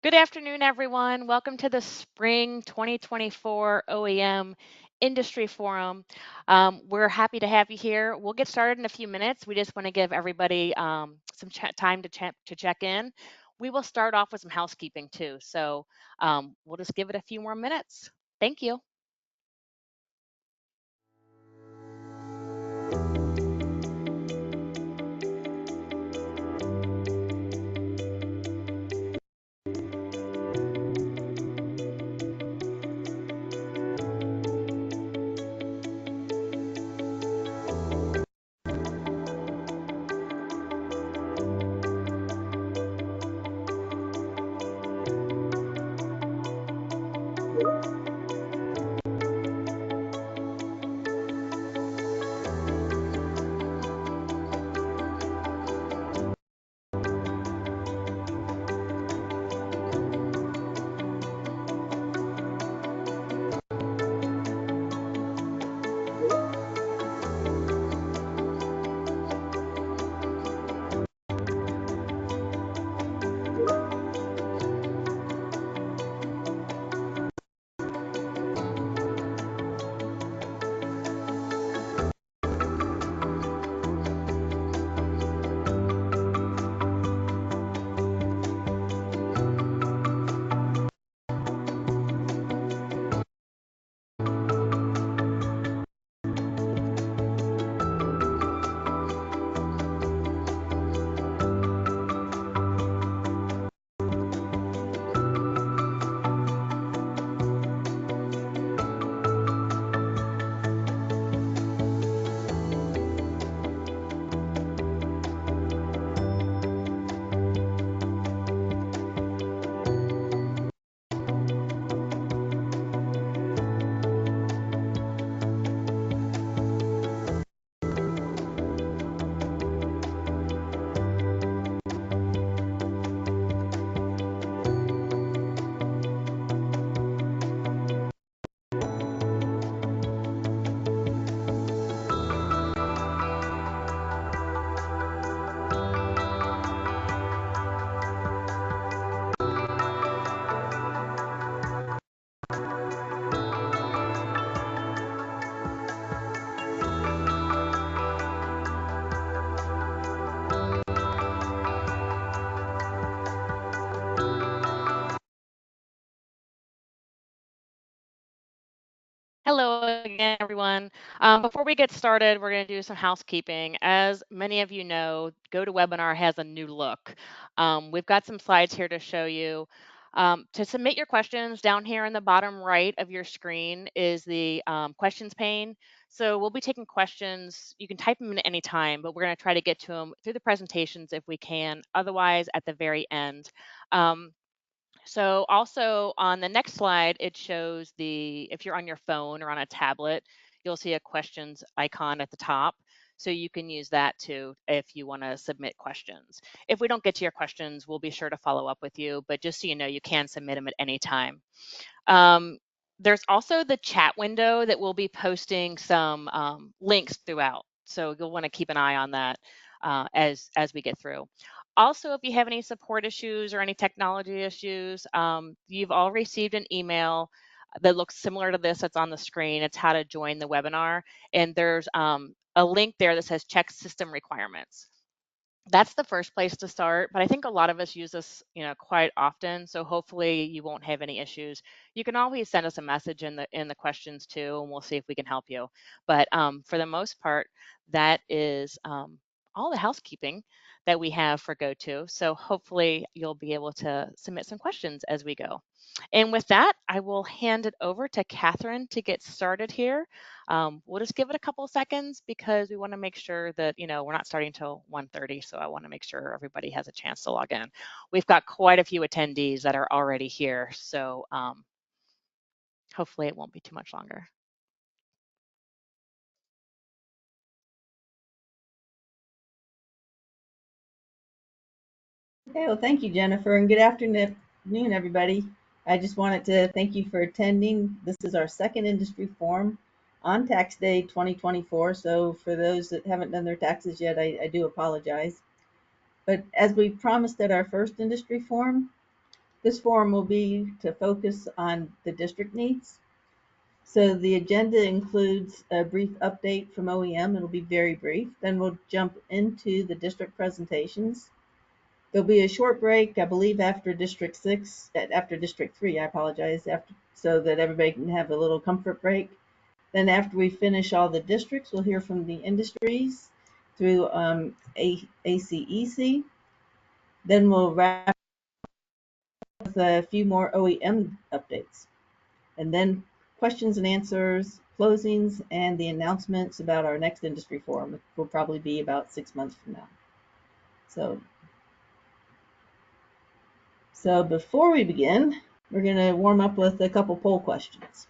Good afternoon, everyone. Welcome to the Spring 2024 OEM Industry Forum. We're happy to have you here. We'll get started in a few minutes. We just want to give everybody some time to check in. We will start off with some housekeeping too. So we'll just give it a few more minutes. Thank you. Hello again, everyone. Before we get started, we're going to do some housekeeping. As many of you know, GoToWebinar has a new look. We've got some slides here to show you. To submit your questions, down here in the bottom right of your screen is the questions pane. So we'll be taking questions. You can type them in at any time, but we're going to try to get to them through the presentations if we can. Otherwise, at the very end. So also on the next slide, it shows if you're on your phone or on a tablet, you'll see a questions icon at the top. So you can use that too if you want to submit questions. If we don't get to your questions, we'll be sure to follow up with you, but just so you know, you can submit them at any time. Um, there's also the chat window that we'll be posting some links throughout. So you'll want to keep an eye on that as we get through. Also, if you have any support issues or any technology issues, you've all received an email that looks similar to this that's on the screen. It's how to join the webinar. And there's a link there that says check system requirements. That's the first place to start, but I think a lot of us use this, quite often. So hopefully you won't have any issues. You can always send us a message in the questions too, and we'll see if we can help you. But for the most part, that is all the housekeeping that we have for GoTo. So hopefully you'll be able to submit some questions as we go. And with that, I will hand it over to Catherine to get started here. We'll just give it a couple of seconds because we want to make sure that, we're not starting until 1:30. So I want to make sure everybody has a chance to log in. We've got quite a few attendees that are already here. So hopefully it won't be too much longer. Okay, well, thank you, Jennifer, and good afternoon, everybody. I just wanted to thank you for attending. This is our second industry forum on tax day 2024. So for those that haven't done their taxes yet, I do apologize. But as we promised at our first industry forum, This forum will be to focus on the district needs. So the agenda includes a brief update from OEM. It'll be very brief. Then we'll jump into the district presentations. There'll be a short break, I believe, after after District 3, I apologize, so that everybody can have a little comfort break. Then after we finish all the districts, we'll hear from the industries through ACEC. Then we'll wrap with a few more OEM updates. And then questions and answers, closings, and the announcements about our next industry forum, which will probably be about 6 months from now. So before we begin, we're going to warm up with a couple poll questions.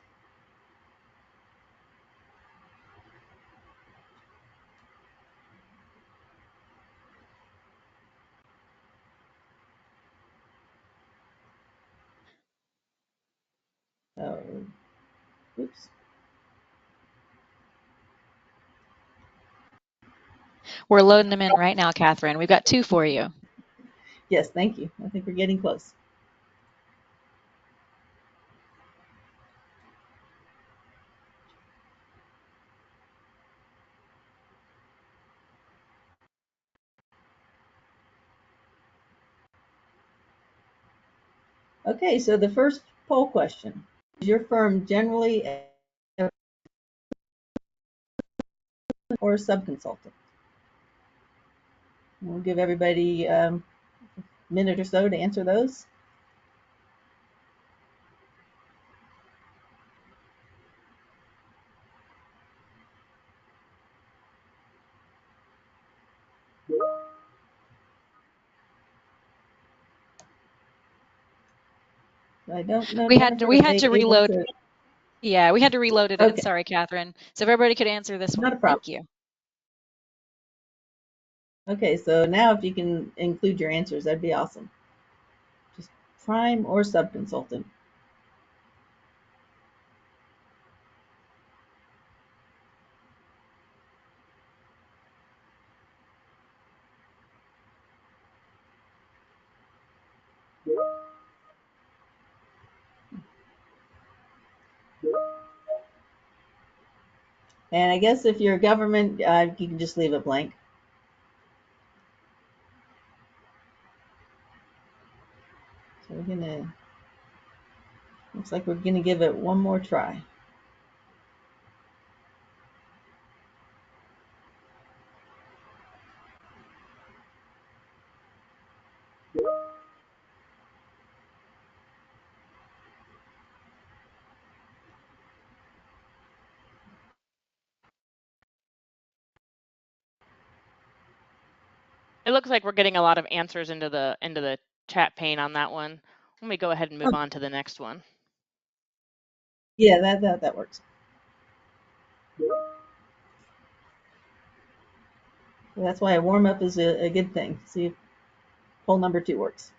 Oops. We're loading them in right now, Catherine. We've got 2 for you. Yes, thank you. I think we're getting close. Okay, so the first poll question: is your firm generally or a subconsultant? We'll give everybody a minute or so to answer those. I don't know. We had to reload. To... Yeah, we had to reload it. Okay. Sorry, Catherine. So if everybody could answer this one. Not a problem. Thank you. Okay, so now if you can include your answers, that'd be awesome. Just prime or subconsultant. And I guess if you're a government, you can just leave it blank. So looks like we're gonna give it one more try. It looks like we're getting a lot of answers into the chat pane on that one. Let me go ahead and move on to the next one. Yeah, that works. So that's why a warm up is a good thing. See if poll number 2 works.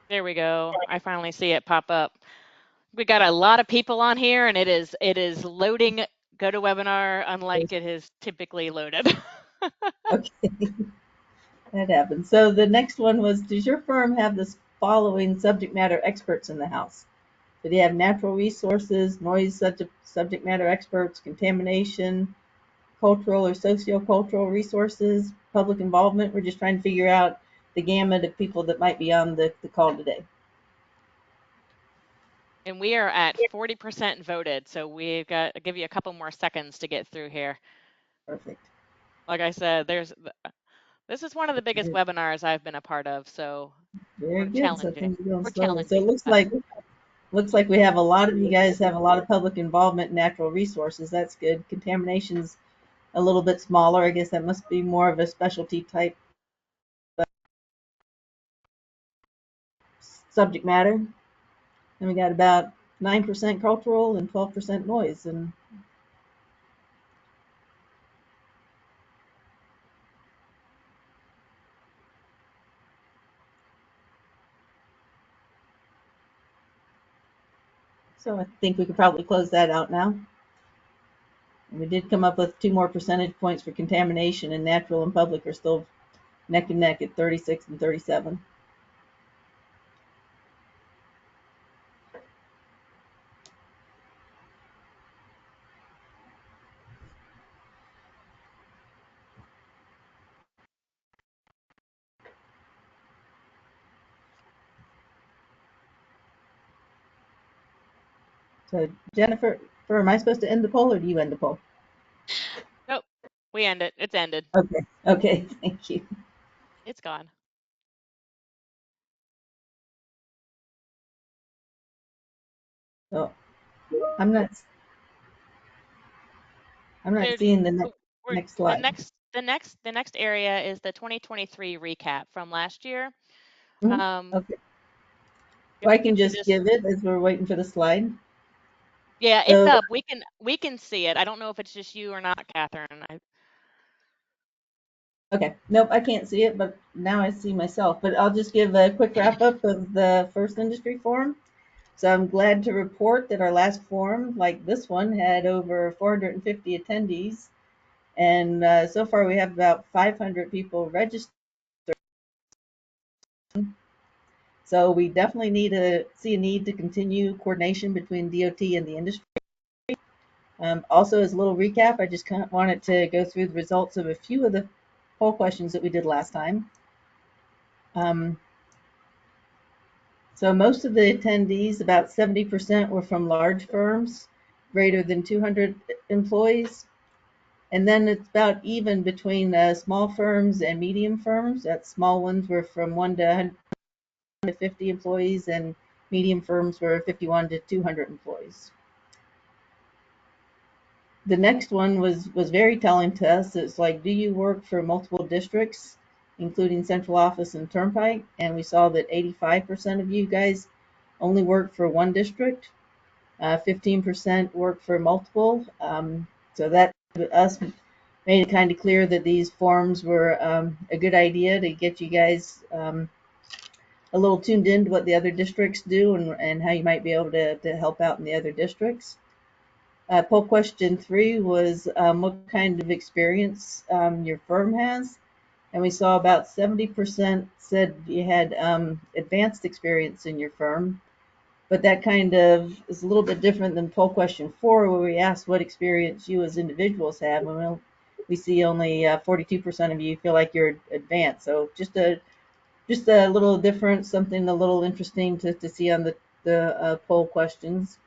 There we go. I finally see it pop up. We got a lot of people on here, and it is loading GoToWebinar unlike it is typically loaded. Okay, that happens. So the next one was: does your firm have the following subject matter experts in the house? Do they have natural resources, noise subject matter experts, contamination, cultural or sociocultural resources, public involvement? We're just trying to figure out the gamut of people that might be on the call today. And we are at 40% voted, so we've got to give you a couple more seconds to get through here. Perfect. Like I said, this is one of the biggest webinars I've been a part of, so very good. So things are going slowly. So it looks like we have a lot of you guys have a lot of public involvement in natural resources. That's good. Contamination's a little bit smaller. I guess that must be more of a specialty type subject matter. And we got about 9% cultural and 12% noise. And So I think we could probably close that out now. And we did come up with 2 more percentage points for contamination, and natural and public are still neck and neck at 36 and 37. So Jennifer, am I supposed to end the poll or do you end the poll? Nope. We end it. It's ended. Okay. Okay. Thank you. It's gone. So I'm not So seeing the we're next slide. the next area is the 2023 recap from last year. Okay. If So I you can can see just this. give it as we're waiting for the slide. Yeah, it's So up. We can see it. I don't know if it's just you or not, Catherine. okay, nope, I can't see it, but now I see myself. But I'll just give a quick wrap up of the first industry forum. So I'm glad to report that our last forum, like this one, had over 450 attendees. And so far we have about 500 people registered. So we definitely see a need to continue coordination between DOT and the industry. Also, as a little recap, I just kind of wanted to go through the results of a few of the poll questions that we did last time. So most of the attendees, about 70%, were from large firms, greater than 200 employees. And then it's about even between small firms and medium firms. That small ones were from 1 to 50 employees, and medium firms were 51 to 200 employees. The next one was very telling to us. It's like, do you work for multiple districts, including central office and turnpike? And we saw that 85% of you guys only work for one district. 15% work for multiple. So that us made it kind of clear that these forms were a good idea to get you guys a little tuned into what the other districts do, and how you might be able to help out in the other districts. Poll question 3 was what kind of experience your firm has. And we saw about 70% said you had advanced experience in your firm. But that kind of is a little bit different than poll question 4, where we asked what experience you as individuals have. And we see only 42% of you feel like you're advanced. So just a little different, something a little interesting to see on the poll questions.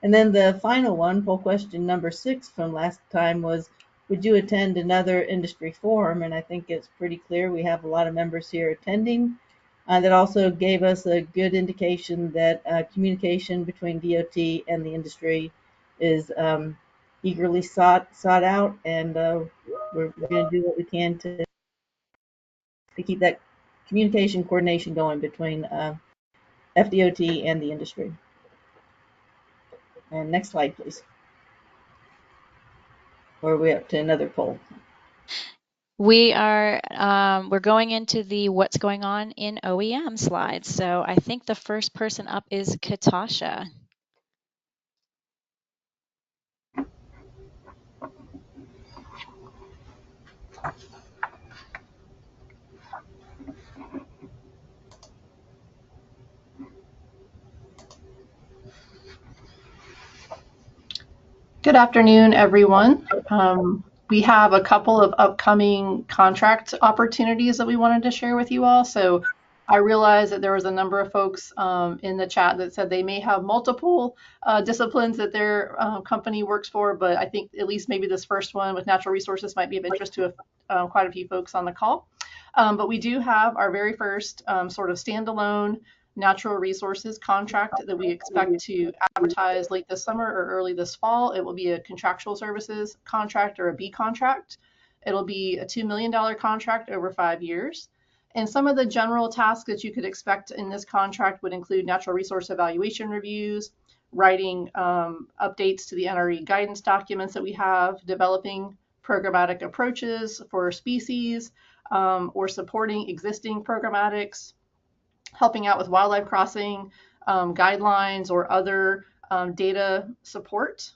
And then the final one, poll question number 6 from last time, was, would you attend another industry forum? And I think it's pretty clear we have a lot of members here attending. That also gave us a good indication that communication between DOT and the industry is eagerly sought out, and we're going to do what we can to keep that communication coordination going between FDOT and the industry. And next slide, please. Or are we up to another poll? We are we're going into the what's going on in OEM slides. So I think the first person up is Katasha. Good afternoon, everyone. We have a couple of upcoming contract opportunities that we wanted to share with you all. So I realized that there was a number of folks in the chat that said they may have multiple disciplines that their company works for, but I think at least maybe this first one with natural resources might be of interest to quite a few folks on the call. But we do have our very first sort of standalone natural resources contract that we expect to advertise late this summer or early this fall. It will be a contractual services contract or a B contract. It'll be a $2 million contract over 5 years. And some of the general tasks that you could expect in this contract would include natural resource evaluation reviews, writing updates to the NRE guidance documents that we have, developing programmatic approaches for species, or supporting existing programmatics, helping out with wildlife crossing guidelines or other data support.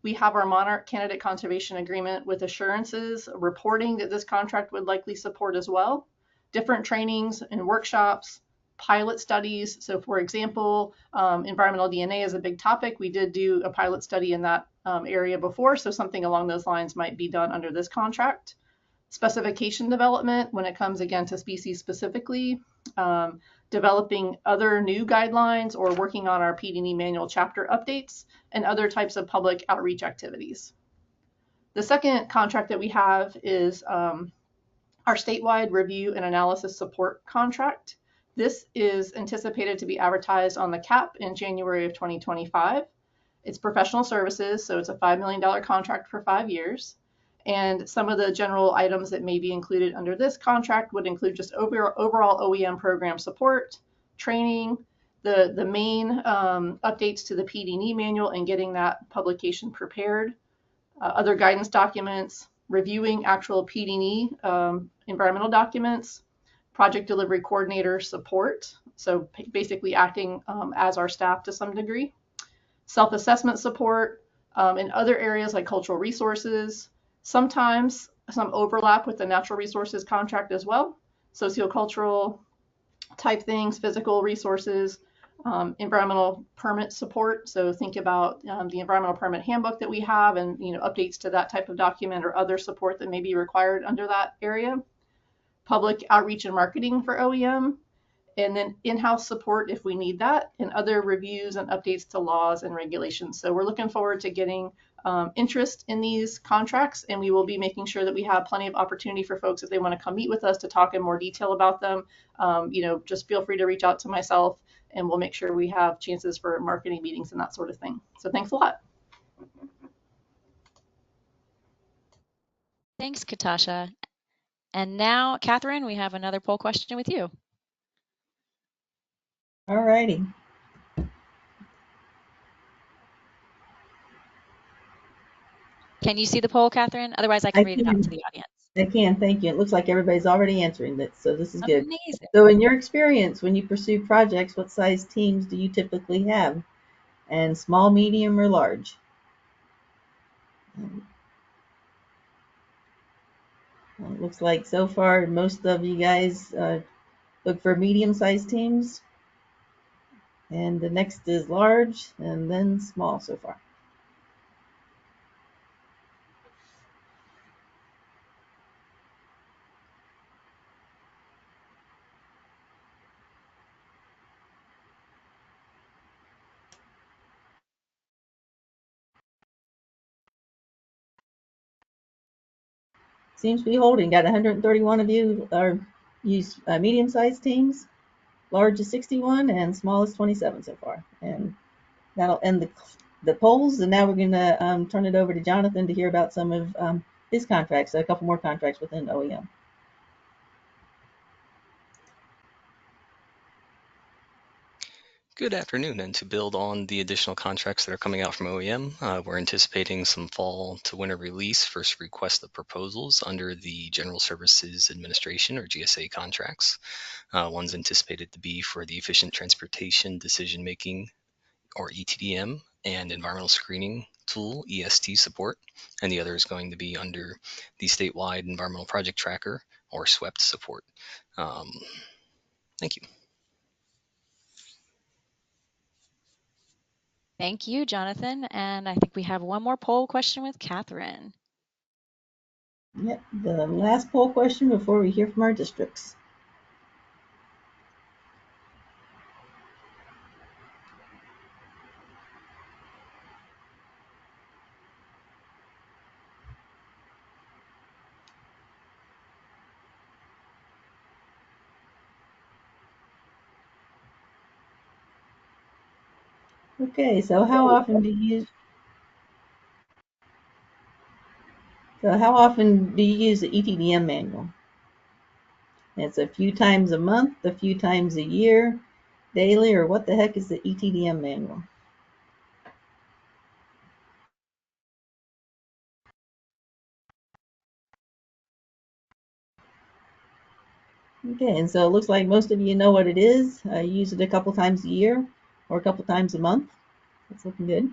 We have our Monarch Candidate Conservation Agreement with assurances, reporting that this contract would likely support as well, different trainings and workshops, pilot studies. So for example, environmental DNA is a big topic. We did do a pilot study in that area before, so something along those lines might be done under this contract. Specification development when it comes again to species specifically, developing other new guidelines or working on our PD&E manual chapter updates and other types of public outreach activities. The second contract that we have is our statewide review and analysis support contract. This is anticipated to be advertised on the CAP in January of 2025. It's professional services, so it's a $5 million contract for 5 years. And some of the general items that may be included under this contract would include just overall OEM program support, training, the main updates to the PD&E manual and getting that publication prepared, other guidance documents, reviewing actual PD&E environmental documents, project delivery coordinator support, so basically acting as our staff to some degree, self-assessment support in other areas like cultural resources, sometimes some overlap with the natural resources contract as well, sociocultural type things, physical resources, environmental permit support. So think about the environmental permit handbook that we have and updates to that type of document or other support that may be required under that area. Public outreach and marketing for OEM, and then in-house support if we need that, and other reviews and updates to laws and regulations. So we're looking forward to getting interest in these contracts, and we will be making sure that we have plenty of opportunity for folks if they want to come meet with us to talk in more detail about them. Just feel free to reach out to myself, and we'll make sure we have chances for marketing meetings and that sort of thing. So thanks a lot. Thanks, Katasha. And now, Catherine, we have another poll question with you. All righty. Can you see the poll, Catherine? Otherwise, I can read it out to the audience. I can, thank you. It looks like everybody's already answering that, so this is good. Amazing. So in your experience, when you pursue projects, what size teams do you typically have? And small, medium, or large? It looks like so far most of you guys look for medium-sized teams. And the next is large, and then small so far. Seems to be holding. Got 131 of you are use medium-sized teams. Large is 61 and small is 27 so far. And that'll end the polls. And now we're going to turn it over to Jonathan to hear about some of his contracts, a couple more contracts within OEM. Good afternoon, and to build on the additional contracts that are coming out from OEM, we're anticipating some fall to winter release first request of proposals under the General Services Administration or GSA contracts. One's anticipated to be for the Efficient Transportation Decision Making or ETDM and Environmental Screening Tool EST support, and the other is going to be under the Statewide Environmental Project Tracker or SWEPT support. Thank you. Thank you, Jonathan. And I think we have one more poll question with Catherine. Yep, the last poll question before we hear from our districts. Okay, so how often do you use the ETDM manual? It's a few times a month, a few times a year, daily, or what the heck is the ETDM manual? Okay, and so it looks like most of you know what it is. You use it a couple times a year or a couple times a month. That's looking good.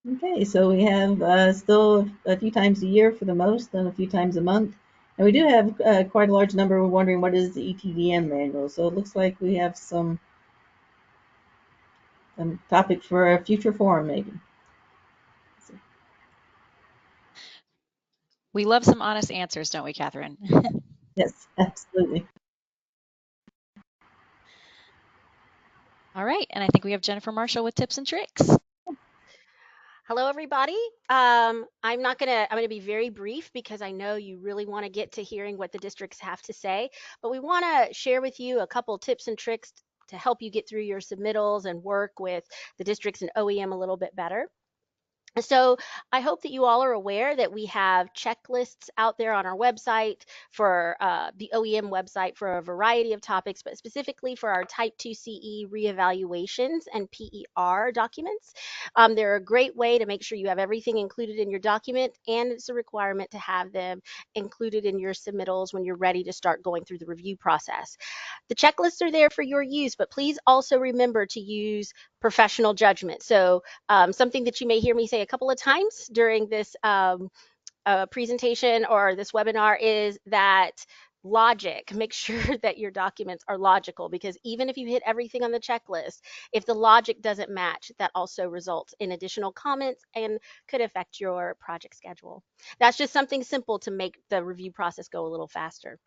Okay, so we have still a few times a year for the most and a few times a month. And we do have quite a large number wondering what is the ETDM manual. So it looks like we have some topic for a future forum maybe. We love some honest answers, don't we, Catherine? Yes, absolutely. All right, and I think we have Jennifer Marshall with tips and tricks. Hello, everybody. I'm gonna be very brief because I know you really want to get to hearing what the districts have to say, but we want to share with you a couple tips and tricks to help you get through your submittals and work with the districts and OEM a little bit better. So I hope that you all are aware that we have checklists out there on our website for the OEM website for a variety of topics, but specifically for our Type 2 CE reevaluations and PER documents. They're a great way to make sure you have everything included in your document, and it's a requirement to have them included in your submittals when you're ready to start going through the review process. The checklists are there for your use, but please also remember to use professional judgment. So something that you may hear me say a couple of times during this presentation or this webinar is that logic. Make sure that your documents are logical, because even if you hit everything on the checklist, if the logic doesn't match, that also results in additional comments and could affect your project schedule. That's just something simple to make the review process go a little faster.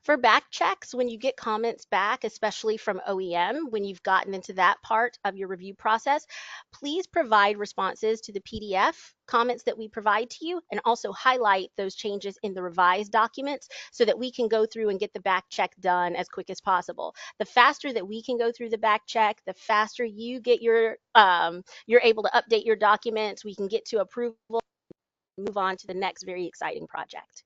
For back checks, when you get comments back, especially from OEM, when you've gotten into that part of your review process, please provide responses to the PDF comments that we provide to you, and also highlight those changes in the revised documents so that we can go through and get the back check done as quick as possible. The faster that we can go through the back check, the faster you get you're able to update your documents. We can get to approval, move on to the next very exciting project.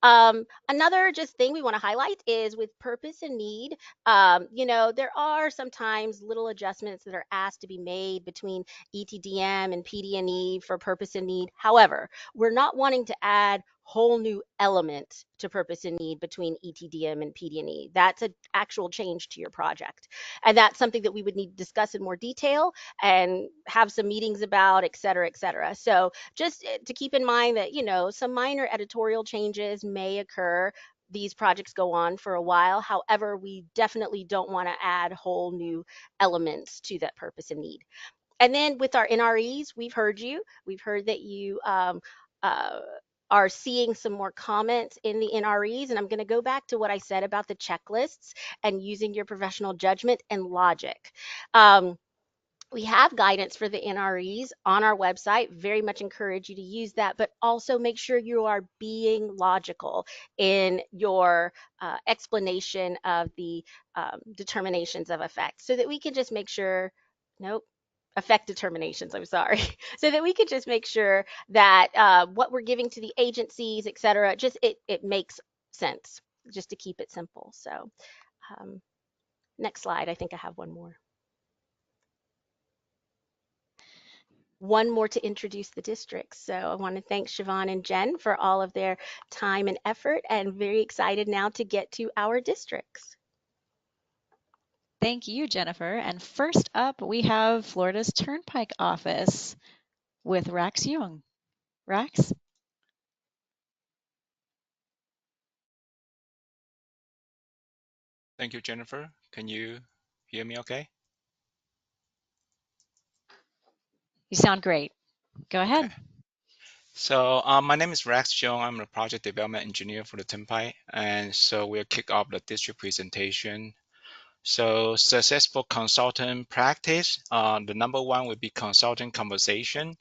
Another just thing we want to highlight is with purpose and need. There are sometimes little adjustments that are asked to be made between ETDM and PD&E for purpose and need. However, we're not wanting to add whole new element to purpose and need between ETDM and PD&E. That's an actual change to your project. And that's something that we would need to discuss in more detail and have some meetings about, et cetera, et cetera. So just to keep in mind that, some minor editorial changes may occur. These projects go on for a while. However, we definitely don't want to add whole new elements to that purpose and need. And then with our NREs, we've heard you. We've heard that you are seeing some more comments in the NREs. And I'm going to go back to what I said about the checklists and using your professional judgment and logic. We have guidance for the NREs on our website. Very much encourage you to use that, but also make sure you are being logical in your explanation of the determinations of effect, so that we can just make sure, nope, effect determinations, I'm sorry, so that we can just make sure that what we're giving to the agencies, et cetera, just it makes sense, just to keep it simple. So next slide, I think I have one more. To introduce the districts. So I want to thank Siobhan and Jen for all of their time and effort, and very excited now to get to our districts. Thank you, Jennifer. And first up, we have Florida's Turnpike Office with Rax Young. Rax? Thank you, Jennifer. Can you hear me okay? You sound great. Go ahead. Okay. So my name is Rex Jung. I'm a project development engineer for the Turnpike. And so we'll kick off the district presentation. So successful consultant practice. The number one would be consultant conversation.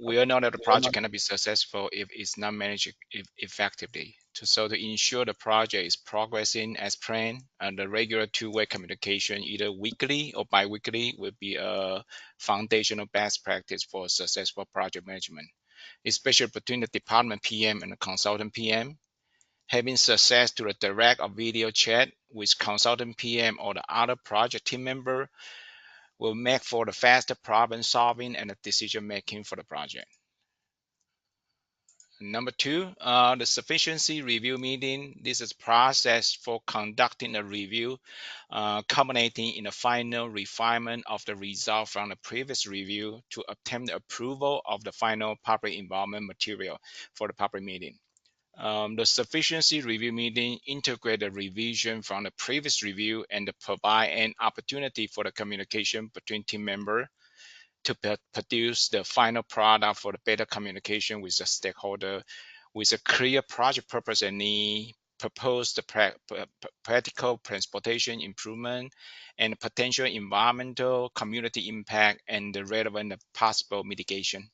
We all know that the project cannot be successful if it's not managed effectively. So to ensure the project is progressing as planned, and the regular two-way communication, either weekly or bi-weekly, will be a foundational best practice for successful project management, especially between the department PM and the consultant PM. Having success through a direct or video chat with consultant PM or the other project team member will make for the faster problem solving and the decision making for the project. Number two, the sufficiency review meeting. This is process for conducting a review, culminating in a final refinement of the result from the previous review to obtain the approval of the final public involvement material for the public meeting. The sufficiency review meeting integrate the revision from the previous review and provide an opportunity for the communication between team members to produce the final product for the better communication with the stakeholder with a clear project purpose and need, propose the practical transportation improvement and potential environmental community impact and the relevant possible mitigation.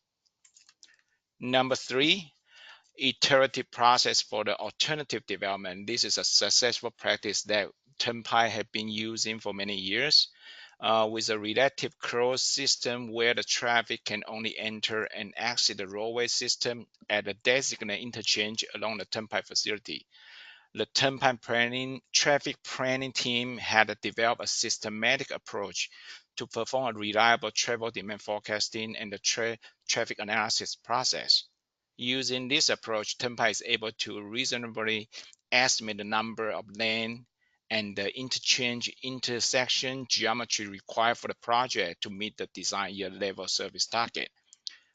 Number three, iterative process for the alternative development. This is a successful practice that Turnpike have been using for many years. With a relative closed system where the traffic can only enter and exit the roadway system at a designated interchange along the Turnpike facility. The Turnpike traffic planning team had developed a systematic approach to perform a reliable travel demand forecasting and the traffic analysis process. Using this approach, Turnpike is able to reasonably estimate the number of lane and the interchange intersection geometry required for the project to meet the design year level service target.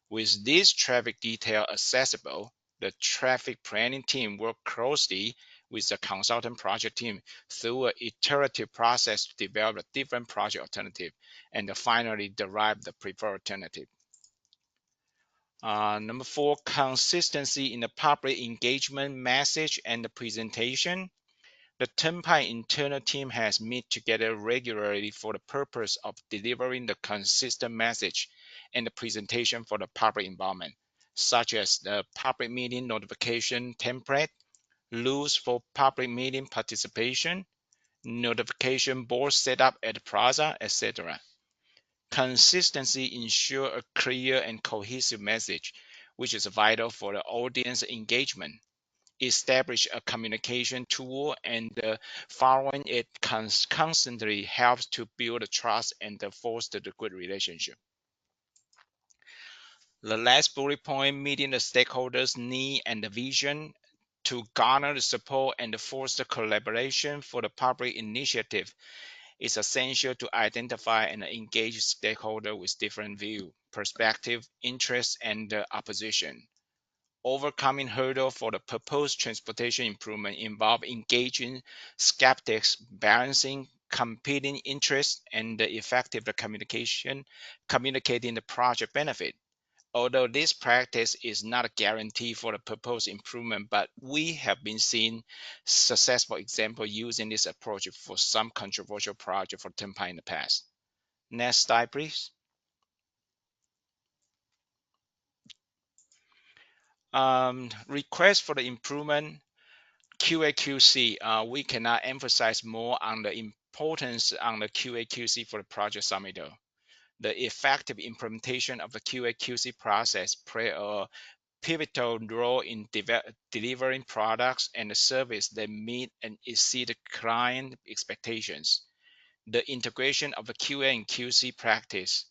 With this traffic detail accessible, the traffic planning team worked closely with the consultant project team through an iterative process to develop a different project alternative and finally derive the preferred alternative. Number four, consistency in the public engagement message and the presentation. The Turnpike internal team has met together regularly for the purpose of delivering the consistent message and the presentation for the public involvement, such as the public meeting notification template, rules for public meeting participation, notification board setup at the plaza, etc. Consistency ensures a clear and cohesive message, which is vital for the audience engagement. Establish a communication tool and following it constantly helps to build trust and foster the good relationship. The last bullet point, meeting the stakeholders' need and the vision to garner the support and foster collaboration for the public initiative is essential to identify and engage stakeholders with different views, perspective, interests, and opposition. Overcoming hurdle for the proposed transportation improvement involve engaging skeptics, balancing competing interests, and the effective communicating the project benefit. Although this practice is not a guarantee for the proposed improvement, but we have been seeing successful examples using this approach for some controversial projects for Turnpike in the past. Next slide, please. Request for the improvement, QA/QC. We cannot emphasize more on the importance on the QA/QC for the project submittal. The effective implementation of the QA/QC process play a pivotal role in delivering products and service that meet and exceed client expectations. The integration of the QA and QC practice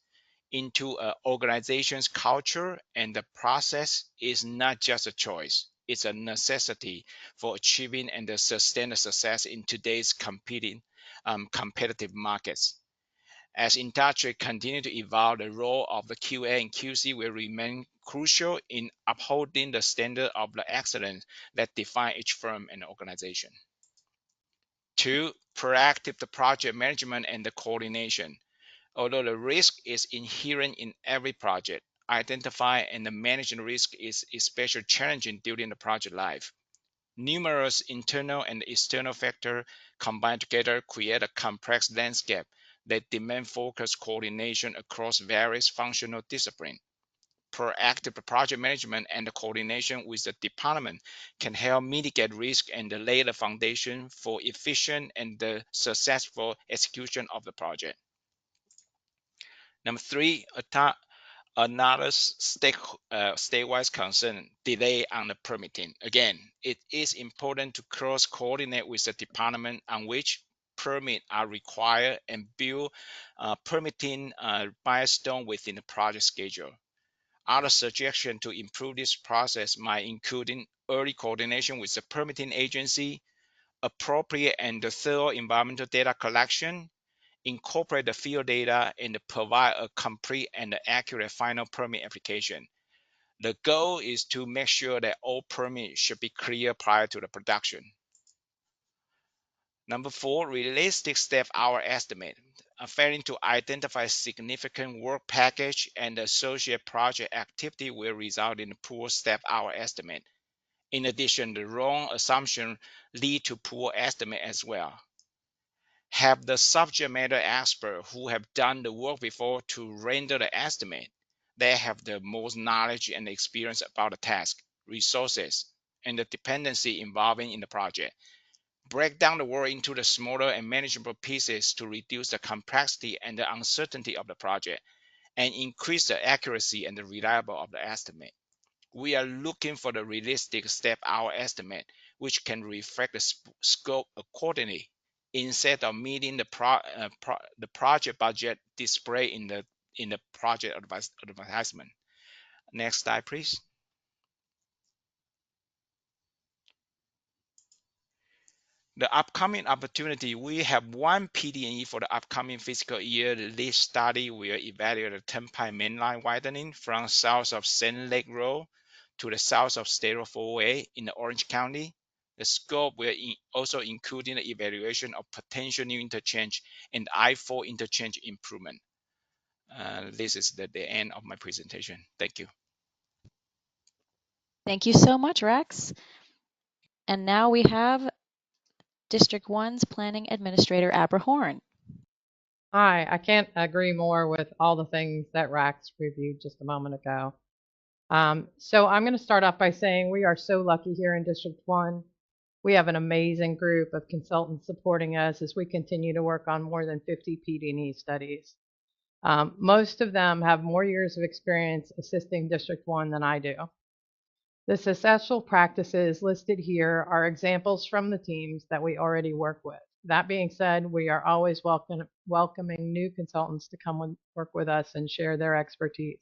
into an organization's culture and the process is not just a choice. It's a necessity for achieving and sustained success in today's competitive markets. As industry continue to evolve, the role of the QA and QC will remain crucial in upholding the standard of the excellence that define each firm and organization. Two, proactive project management and the coordination. Although the risk is inherent in every project, identifying and managing risk is especially challenging during the project life. Numerous internal and external factors combined together create a complex landscape that demand focused coordination across various functional disciplines. Proactive project management and coordination with the department can help mitigate risk and lay the foundation for efficient and successful execution of the project. Number three, another statewide concern, delay on the permitting. Again, it is important to cross coordinate with the department on which permit are required and build permitting milestone within the project schedule. Other suggestions to improve this process might include early coordination with the permitting agency, appropriate and thorough environmental data collection, incorporate the field data, and provide a complete and accurate final permit application. The goal is to make sure that all permits should be clear prior to the production. Number 4, realistic step hour estimate. Failing to identify significant work package and associated project activity will result in a poor step hour estimate. In addition, the wrong assumption lead to poor estimate as well. Have the subject matter expert who have done the work before to render the estimate. They have the most knowledge and experience about the task, resources, and the dependency involving in the project. Break down the work into the smaller and manageable pieces to reduce the complexity and the uncertainty of the project and increase the accuracy and the reliability of the estimate. We are looking for the realistic step hour estimate, which can reflect the scope accordingly instead of meeting the project budget displayed in the project advertisement. Next slide, please. The upcoming opportunity, we have one PD&E for the upcoming fiscal year. This study will evaluate the Turnpike mainline widening from south of Sand Lake Road to the south of State Road 408 in the Orange County. The scope will also include the evaluation of potential new interchange and I-4 interchange improvement. This is the end of my presentation. Thank you. Thank you so much, Rex. And now we have District 1's Planning Administrator, Abra Horn. Hi, I can't agree more with all the things that Rax reviewed just a moment ago. So I'm going to start off by saying we are so lucky here in District 1. We have an amazing group of consultants supporting us as we continue to work on more than 50 PD&E studies. Most of them have more years of experience assisting District 1 than I do. The successful practices listed here are examples from the teams that we already work with. That being said, we are always welcoming new consultants to come work with us and share their expertise.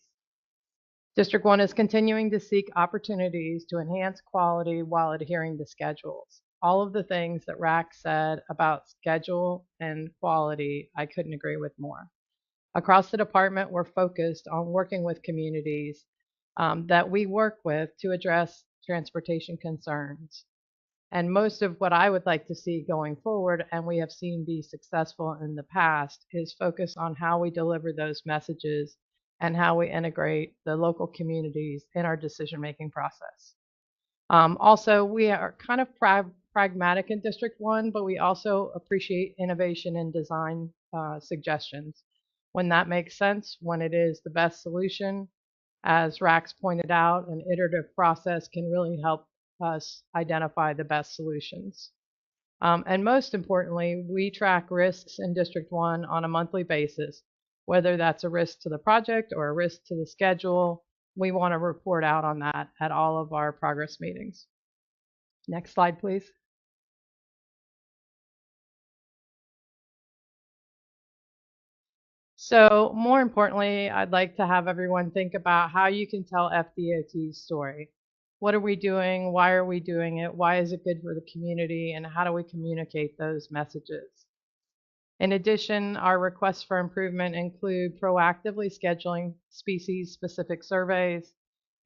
District 1 is continuing to seek opportunities to enhance quality while adhering to schedules. All of the things that Rax said about schedule and quality, I couldn't agree with more. Across the department, we're focused on working with communities that we work with to address transportation concerns. And most of what I would like to see going forward, and we have seen be successful in the past, is focus on how we deliver those messages and how we integrate the local communities in our decision-making process. Also, we are kind of pragmatic in District 1, but we also appreciate innovation and design suggestions. When that makes sense, when it is the best solution, as Rax pointed out, an iterative process can really help us identify the best solutions. And most importantly, we track risks in District 1 on a monthly basis, whether that's a risk to the project or a risk to the schedule. We want to report out on that at all of our progress meetings. Next slide, please. So more importantly, I'd like to have everyone think about how you can tell FDOT's story. What are we doing? Why are we doing it? Why is it good for the community? And how do we communicate those messages? In addition, our requests for improvement include proactively scheduling species-specific surveys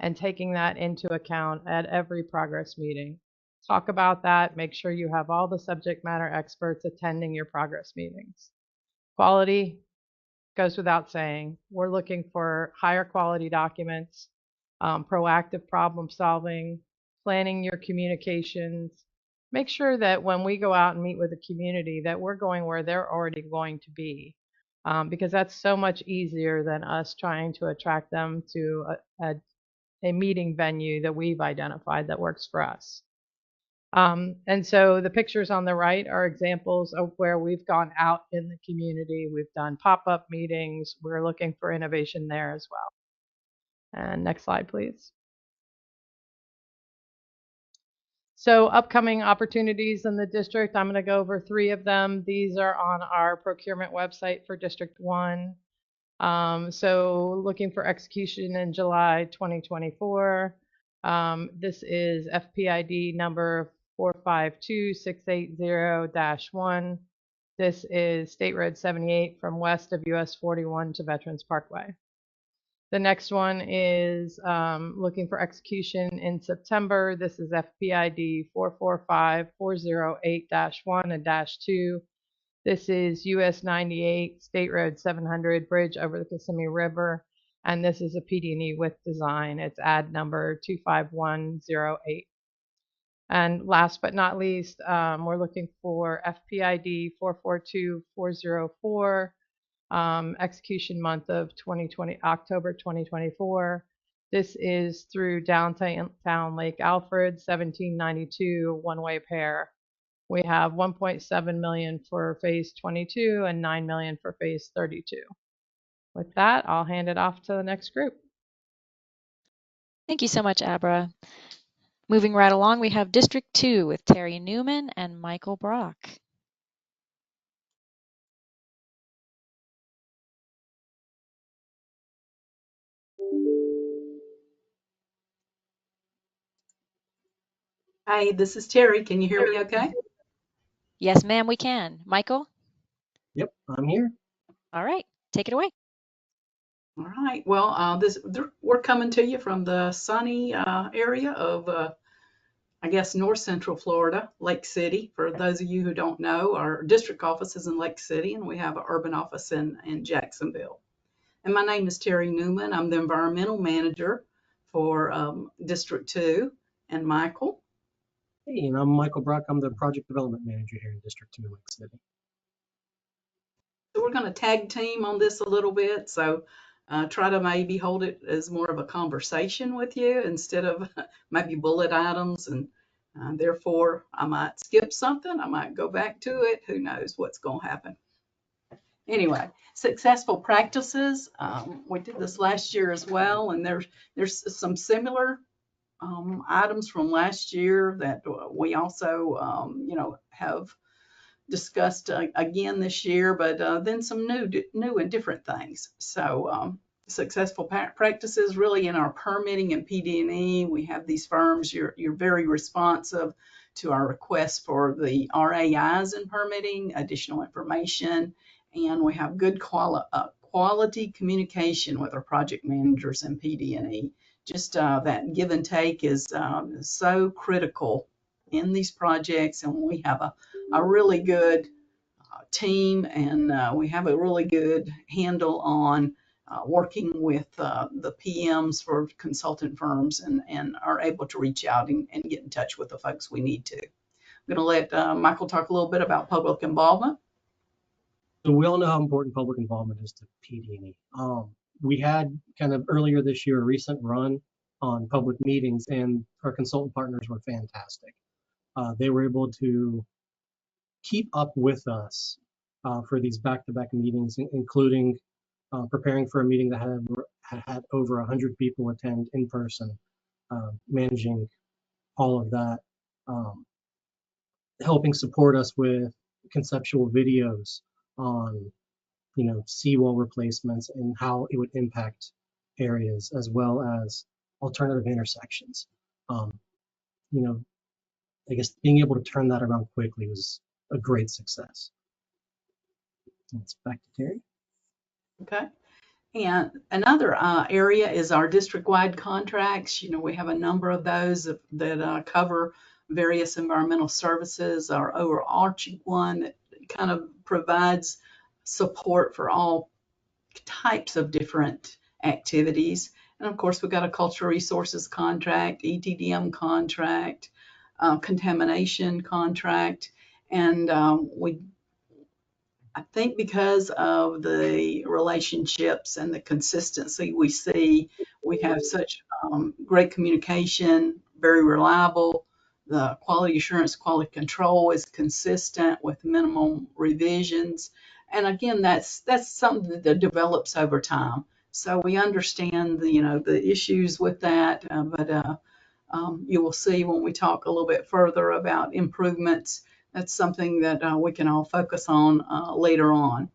and taking that into account at every progress meeting. Talk about that. Make sure you have all the subject matter experts attending your progress meetings. Quality goes without saying. We're looking for higher quality documents, proactive problem solving, planning your communications. Make sure that when we go out and meet with the community that we're going where they're already going to be, because that's so much easier than us trying to attract them to a meeting venue that we've identified that works for us. And so the pictures on the right are examples of where we've gone out in the community. We've done pop-up meetings. We're looking for innovation there as well. And next slide, please. So upcoming opportunities in the district, I'm going to go over 3 of them. These are on our procurement website for District 1. So looking for execution in July 2024. This is FPID number 452680-1. This is State Road 78 from west of US 41 to Veterans Parkway. The next one is looking for execution in September. This is FPID 445408-1 and -2. This is US 98 State Road 700 bridge over the Kissimmee River. And this is a PD&E with design. It's ad number 25108. And last but not least, we're looking for FPID 442404, execution month of 2020, October 2024. This is through downtown Lake Alfred, 1792 one-way pair. We have 1.7 million for phase 22 and 9 million for phase 32. With that, I'll hand it off to the next group. Thank you so much, Abra. Moving right along, we have District 2 with Terry Newman and Michael Brock. Hi, this is Terry. Can you hear me okay? Yes, ma'am, we can. Michael? Yep, I'm here. All right, take it away. All right. Well, we're coming to you from the sunny area of, I guess, north central Florida, Lake City. For those of you who don't know, our district office is in Lake City, and we have an urban office in Jacksonville. And my name is Terry Newman. I'm the environmental manager for District 2. And Michael? Hey, and I'm Michael Brock. I'm the project development manager here in District 2 Lake City. So we're going to tag team on this a little bit. So try to maybe hold it as more of a conversation with you instead of maybe bullet items. And therefore, I might skip something. I might go back to it. Who knows what's going to happen. Anyway, successful practices. We did this last year as well. And there's some similar items from last year that we also, have discussed again this year, but then some new and different things. So successful practices really in our permitting and PD&E. We have these firms. You're very responsive to our requests for the RAIs in permitting, additional information, and we have good quality communication with our project managers and PD&E. Just that give and take is so critical in these projects, and we have a really good team, and we have a really good handle on working with the PMs for consultant firms, and are able to reach out and get in touch with the folks we need to. I'm going to let Michael talk a little bit about public involvement. So we all know how important public involvement is to PD&E. We had kind of earlier this year a recent run on public meetings, and our consultant partners were fantastic. They were able to keep up with us for these back-to-back meetings, including preparing for a meeting that had over 100 people attend in person, managing all of that, helping support us with conceptual videos on seawall replacements and how it would impact areas, as well as alternative intersections. I guess being able to turn that around quickly was a great success. It's back to Terry. Okay. And another area is our district-wide contracts. We have a number of those that cover various environmental services. Our overarching one that kind of provides support for all types of different activities. And of course, we've got a cultural resources contract, ETDM contract, contamination contract, and I think because of the relationships and the consistency we see, we have such great communication, very reliable. The quality assurance, quality control is consistent with minimum revisions. And again, that's something that develops over time. So we understand the issues with that, but you will see when we talk a little bit further about improvements. That's something that we can all focus on later on.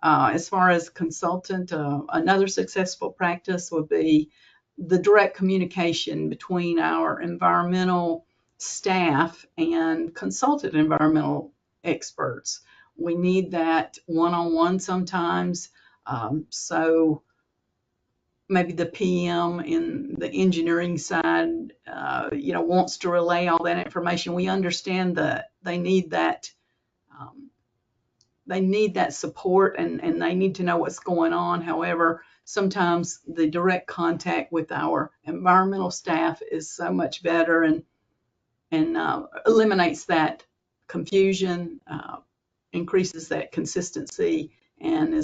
As far as consultant, another successful practice would be the direct communication between our environmental staff and consultant environmental experts. We need that one-on-one sometimes. So maybe the PM in the engineering side, wants to relay all that information. We understand that they need that. They need that support, and they need to know what's going on. However, sometimes the direct contact with our environmental staff is so much better and eliminates that confusion, increases that consistency, and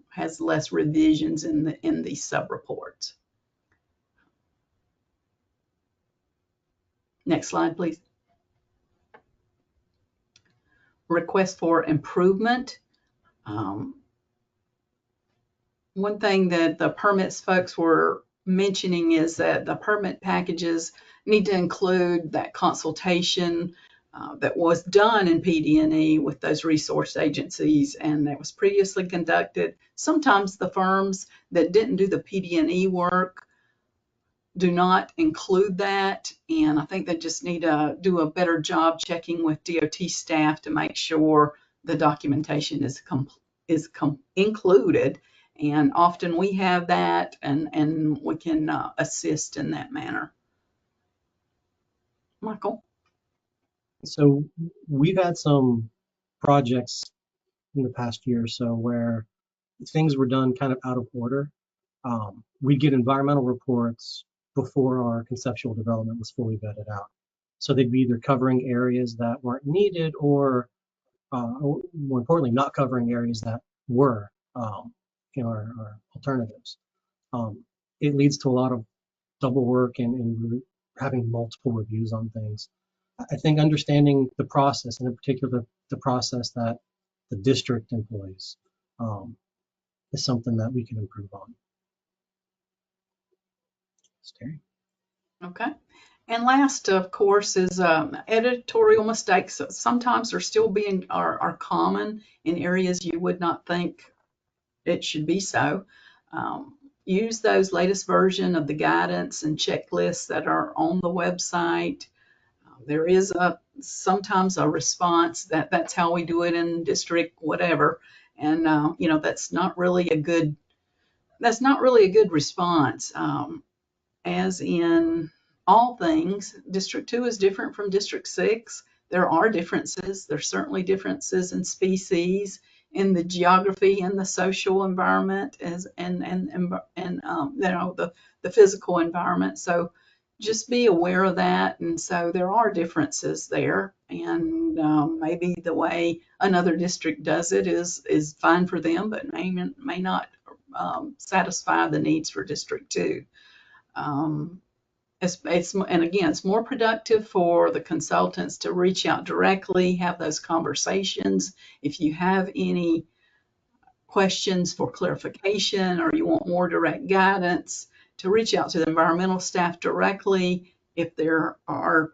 has less revisions in the sub-reports. Next slide, please. Request for improvement. One thing that the permits folks were mentioning is that the permit packages need to include that consultation that was done in PD&E with those resource agencies and that was previously conducted. Sometimes the firms that didn't do the PD&E work do not include that, and I think they just need to do a better job checking with DOT staff to make sure the documentation is included. And often we have that, and we can assist in that manner. Michael? So we've had some projects in the past year or so where things were done kind of out of order. We'd get environmental reports before our conceptual development was fully vetted out. So they'd be either covering areas that weren't needed or more importantly, not covering areas that were, our alternatives. It leads to a lot of double work and having multiple reviews on things. I think understanding the process, and in particular the process that the district employs, is something that we can improve on. Terry? Okay. And last, of course, is editorial mistakes. Sometimes they're still are common in areas you would not think it should be so. Use those latest version of the guidance and checklists that are on the website. There is sometimes a response that's how we do it in district whatever, and that's not really a good response. As in all things, District 2 is different from District 6. There are differences. There's certainly differences in species, in the geography and the social environment, the physical environment. So just be aware of that. And so there are differences there. And maybe the way another district does it is fine for them, but may not satisfy the needs for District 2. And again, it's more productive for the consultants to reach out directly, have those conversations. If you have any questions for clarification or you want more direct guidance, to reach out to the environmental staff directly. If there are,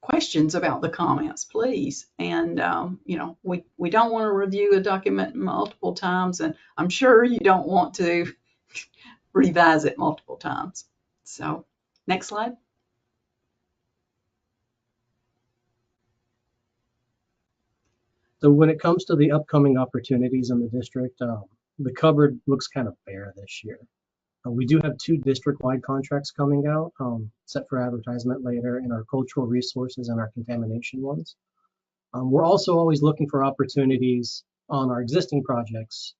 questions about the comments, please. And, we don't want to review a document multiple times, and I'm sure you don't want to revise it multiple times. So next slide. So when it comes to the upcoming opportunities in the district, the cupboard looks kind of bare this year. We do have 2 district-wide contracts coming out, set for advertisement later, in our cultural resources and our contamination ones. We're also always looking for opportunities on our existing projects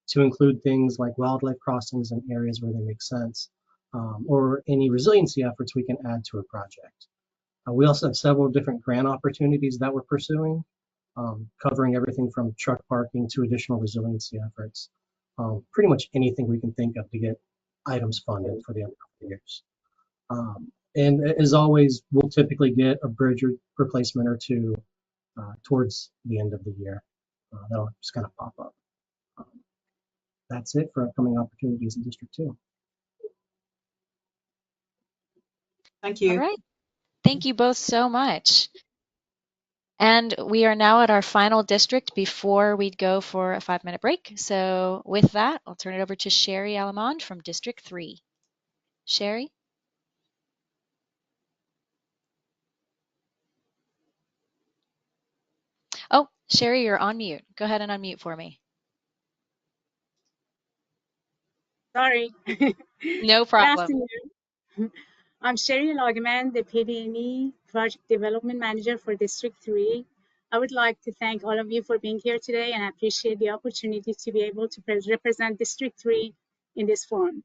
to include things like wildlife crossings in areas where they make sense, or any resiliency efforts we can add to a project. We also have several different grant opportunities that we're pursuing, covering everything from truck parking to additional resiliency efforts. Pretty much anything we can think of to get items funded for the upcoming years. And as always, we'll typically get a bridge replacement or 2 towards the end of the year. That'll just kind of pop up. That's it for upcoming opportunities in District 2. Thank All you. right. Thank you both so much. And we are now at our final district before we go for a 5-minute break. So with that, I'll turn it over to Sherry Alamond from District 3. Sherry? Oh, Sherry, you're on mute. Go ahead and unmute for me. Sorry. No Good problem. afternoon. I'm Sherry Logman, the PD&E Project Development Manager for District 3. I would like to thank all of you for being here today, and I appreciate the opportunity to be able to represent District 3 in this forum.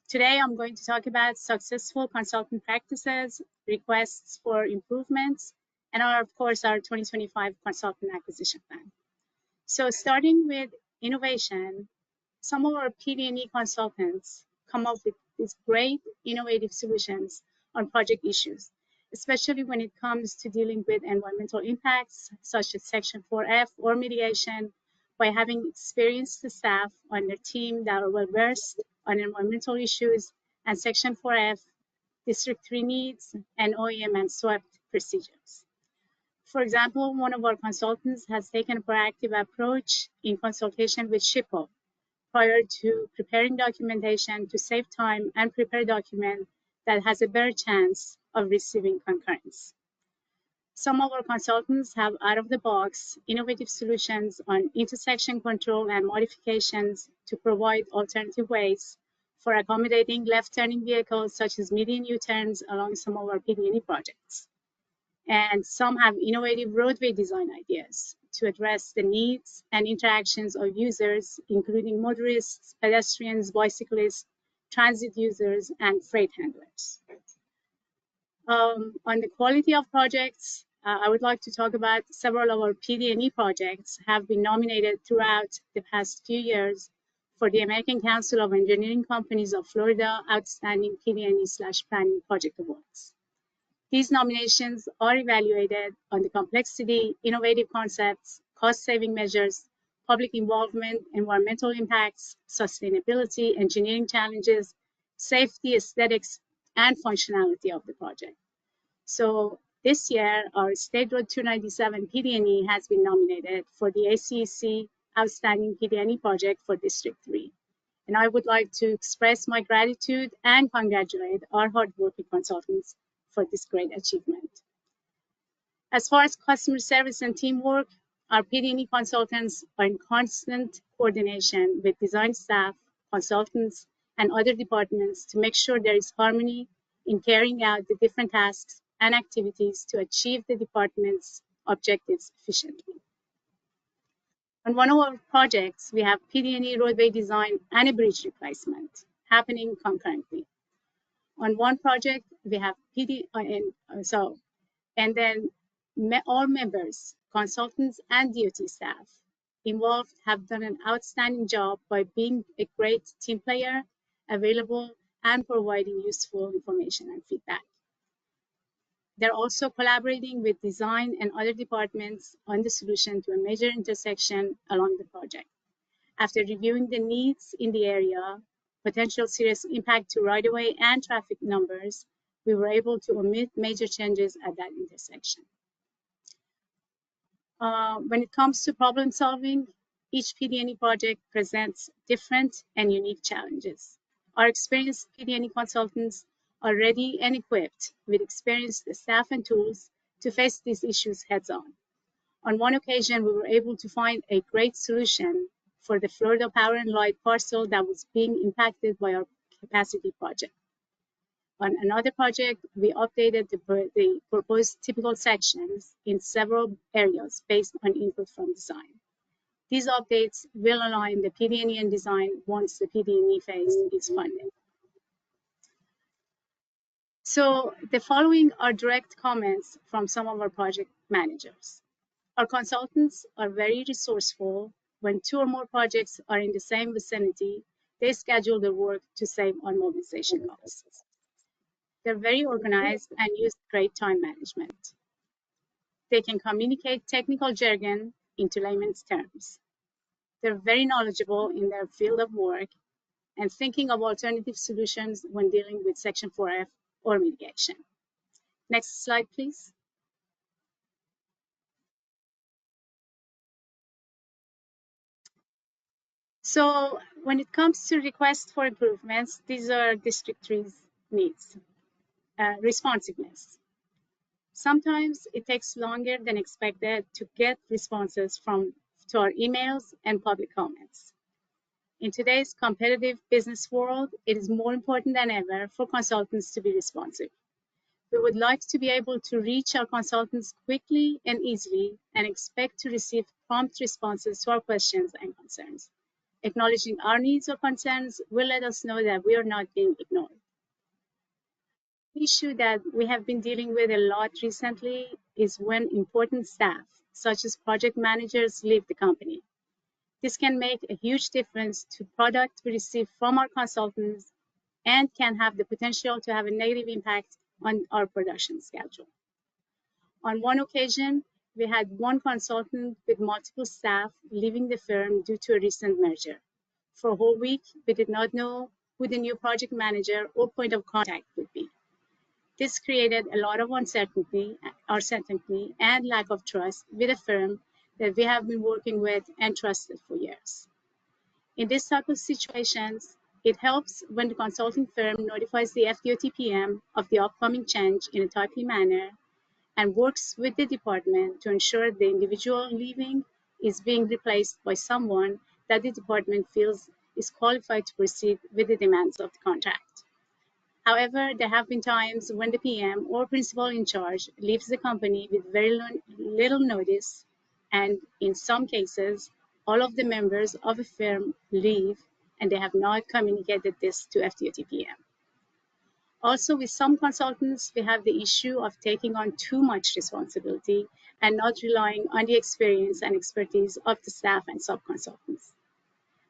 Today, I'm going to talk about successful consultant practices, requests for improvements, and of course, our 2025 consultant acquisition plan. So starting with innovation, some of our PD&E consultants come up with these great innovative solutions on project issues, especially when it comes to dealing with environmental impacts such as Section 4F or mitigation, by having experienced staff on their team that are well versed on environmental issues and Section 4F, District 3 needs, and OEM and SWEP procedures. For example, one of our consultants has taken a proactive approach in consultation with SHPO prior to preparing documentation to save time and prepare a document that has a better chance of receiving concurrence. Some of our consultants have out-of-the-box innovative solutions on intersection control and modifications to provide alternative ways for accommodating left-turning vehicles, such as median U-turns along some of our PD&E projects. And some have innovative roadway design ideas to address the needs and interactions of users, including motorists, pedestrians, bicyclists, transit users, and freight handlers. On the quality of projects, I would like to talk about several of our PD&E projects have been nominated throughout the past few years for the American Council of Engineering Companies of Florida Outstanding PD&E/Planning Project Awards. These nominations are evaluated on the complexity, innovative concepts, cost-saving measures, public involvement, environmental impacts, sustainability, engineering challenges, safety, aesthetics, and functionality of the project. So this year, our State Road 297 PD&E has been nominated for the ACEC Outstanding PD&E Project for District 3. And I would like to express my gratitude and congratulate our hardworking consultants for this great achievement. As far as customer service and teamwork, our PD&E consultants are in constant coordination with design staff, consultants, and other departments to make sure there is harmony in carrying out the different tasks and activities to achieve the department's objectives efficiently. On one of our projects, we have PD&E roadway design and a bridge replacement happening concurrently. On one project, we have and then all members, consultants, and DOT staff involved have done an outstanding job by being a great team player, available, and providing useful information and feedback. They're also collaborating with design and other departments on the solution to a major intersection along the project. After reviewing the needs in the area, potential serious impact to right-of-way and traffic numbers, we were able to omit major changes at that intersection. When it comes to problem solving, each PD&E project presents different and unique challenges. Our experienced PD&E consultants are ready and equipped with experienced staff and tools to face these issues heads on. On one occasion, we were able to find a great solution for the Florida Power and Light parcel that was being impacted by our capacity project. On another project, we updated the proposed typical sections in several areas based on input from design. These updates will align the PD&E and design once the PD&E phase is funded. So the following are direct comments from some of our project managers. Our consultants are very resourceful. When 2 or more projects are in the same vicinity, they schedule their work to save on mobilization costs. They're very organized and use great time management. They can communicate technical jargon into layman's terms. They're very knowledgeable in their field of work and thinking of alternative solutions when dealing with Section 4F or mitigation. Next slide, please. So when it comes to requests for improvements, these are District 3's needs. Responsiveness. Sometimes it takes longer than expected to get responses to our emails and public comments. In today's competitive business world, it is more important than ever for consultants to be responsive. We would like to be able to reach our consultants quickly and easily and expect to receive prompt responses to our questions and concerns. Acknowledging our needs or concerns will let us know that we are not being ignored. The issue that we have been dealing with a lot recently is when important staff, such as project managers, leave the company. This can make a huge difference to product we receive from our consultants and can have the potential to have a negative impact on our production schedule. On one occasion, we had one consultant with multiple staff leaving the firm due to a recent merger. For a whole week, we did not know who the new project manager or point of contact would be. This created a lot of uncertainty and lack of trust with a firm that we have been working with and trusted for years. In this type of situations, it helps when the consulting firm notifies the FDOT PM of the upcoming change in a timely manner and works with the department to ensure the individual leaving is being replaced by someone that the department feels is qualified to proceed with the demands of the contract. However, there have been times when the PM or principal in charge leaves the company with very little notice, and in some cases, all of the members of a firm leave and they have not communicated this to FDOT PM. Also, with some consultants, we have the issue of taking on too much responsibility and not relying on the experience and expertise of the staff and sub-consultants.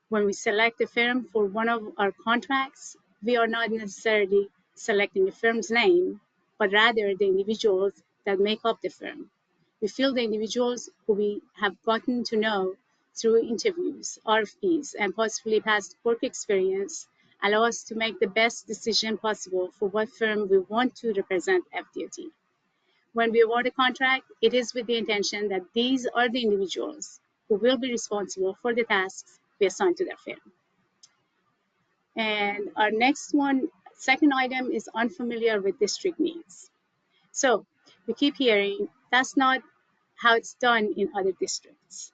When we select a firm for one of our contracts, we are not necessarily selecting the firm's name, but rather the individuals that make up the firm. We feel the individuals who we have gotten to know through interviews, RFPs, and possibly past work experience allow us to make the best decision possible for what firm we want to represent FDOT. When we award a contract, it is with the intention that these are the individuals who will be responsible for the tasks we assign to their firm. And our second item is unfamiliar with district needs. So we keep hearing that's not how it's done in other districts.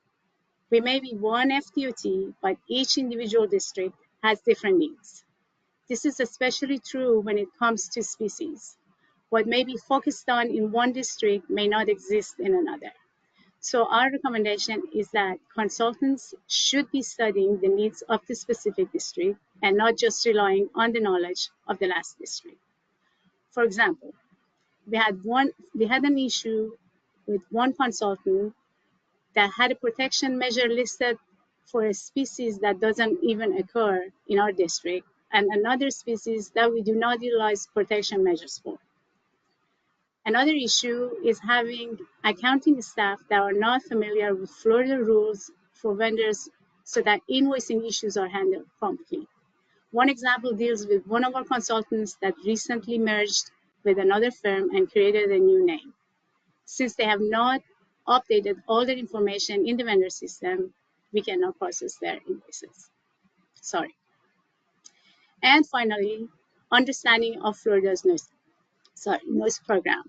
We may be one FDOT, but each individual district has different needs. This is especially true when it comes to species. What may be focused on in one district may not exist in another. So our recommendation is that consultants should be studying the needs of the specific district and not just relying on the knowledge of the last district. For example, we had an issue with one consultant that had a protection measure listed for a species that doesn't even occur in our district and another species that we do not utilize protection measures for. Another issue is having accounting staff that are not familiar with Florida rules for vendors so that invoicing issues are handled promptly. One example deals with one of our consultants that recently merged with another firm and created a new name. Since they have not updated all their information in the vendor system, we cannot process their invoices. Sorry. And finally, understanding of Florida's noise program.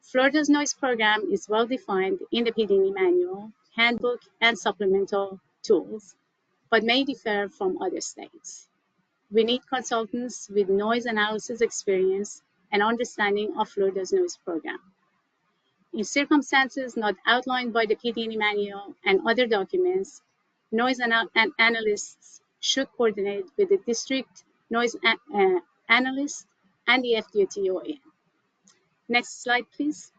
Florida's noise program is well defined in the PD&E manual, handbook, and supplemental tools, but may differ from other states. We need consultants with noise analysis experience and understanding of Florida's noise program. In circumstances not outlined by the PD&E manual and other documents, noise analysts should coordinate with the district noise analyst and the FDOT OEM. Next slide, please.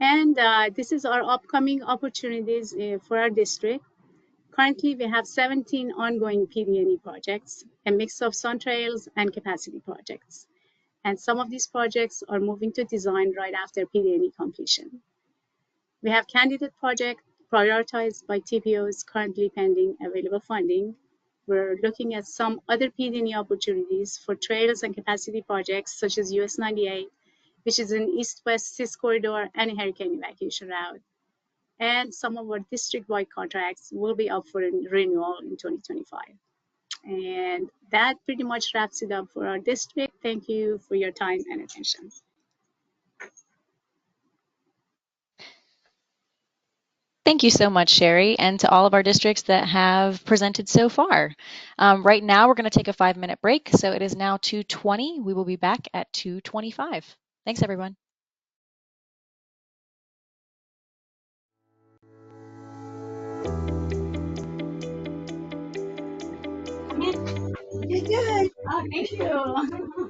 And this is our upcoming opportunities for our district. Currently, we have 17 ongoing PD&E projects, a mix of sun trails and capacity projects. And some of these projects are moving to design right after PD&E completion. We have candidate projects prioritized by TPOs currently pending available funding. we're looking at some other PD&E opportunities for trails and capacity projects such as US 98, which is an east-west 6 corridor and a hurricane evacuation route. And some of our district-wide contracts will be up for renewal in 2025. And that pretty much wraps it up for our district. Thank you for your time and attention. Thank you so much, Sherry, and to all of our districts that have presented so far. Right now, we're going to take a 5-minute break. So it is now 2:20. We will be back at 2:25. Thanks, everyone. You're good. Oh, thank you.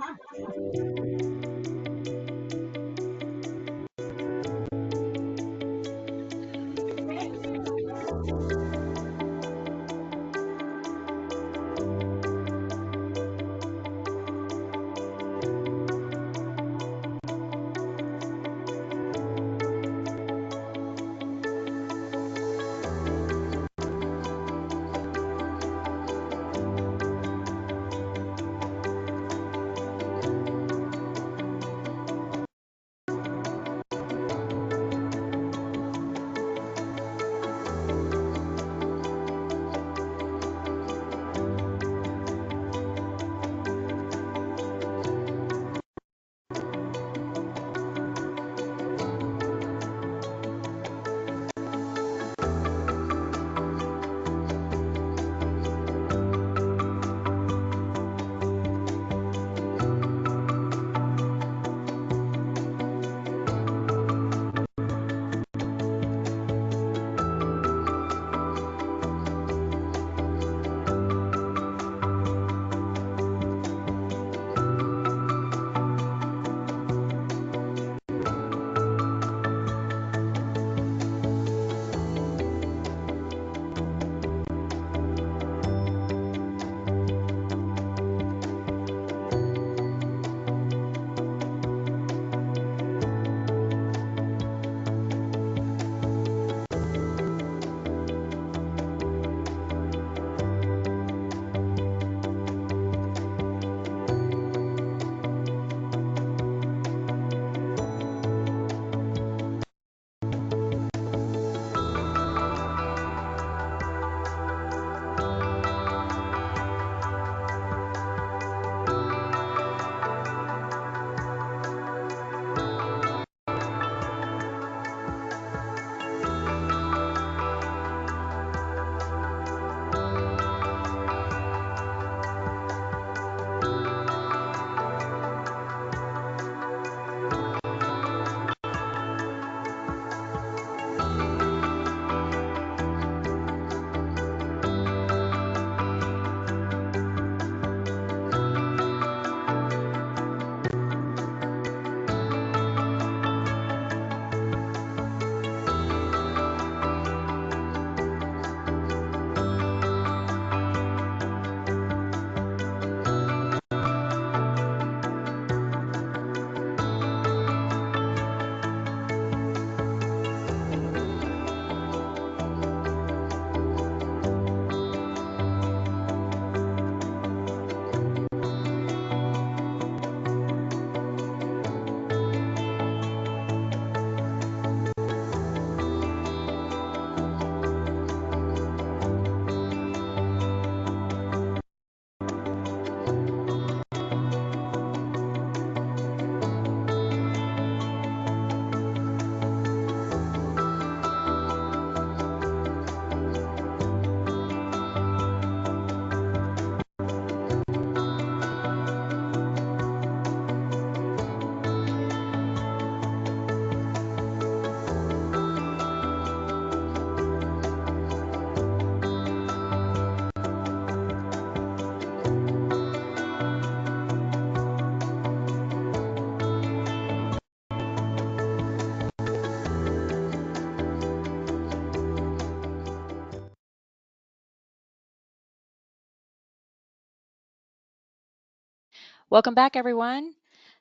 Welcome back, everyone.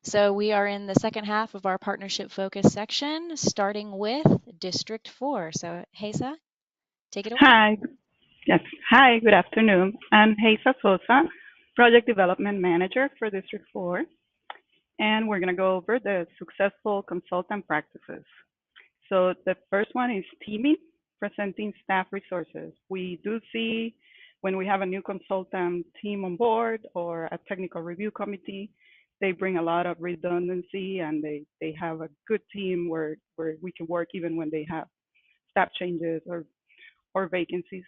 So we are in the second half of our partnership focus section, starting with District 4. So Hesa, take it away. Hi. Yes. Hi, good afternoon. I'm Heisa Sosa, Project Development Manager for District 4, and we're going to go over the successful consultant practices. So the first one is teaming, presenting staff resources. We do see when we have a new consultant team on board or a technical review committee, they bring a lot of redundancy and they have a good team where we can work even when they have staff changes or vacancies.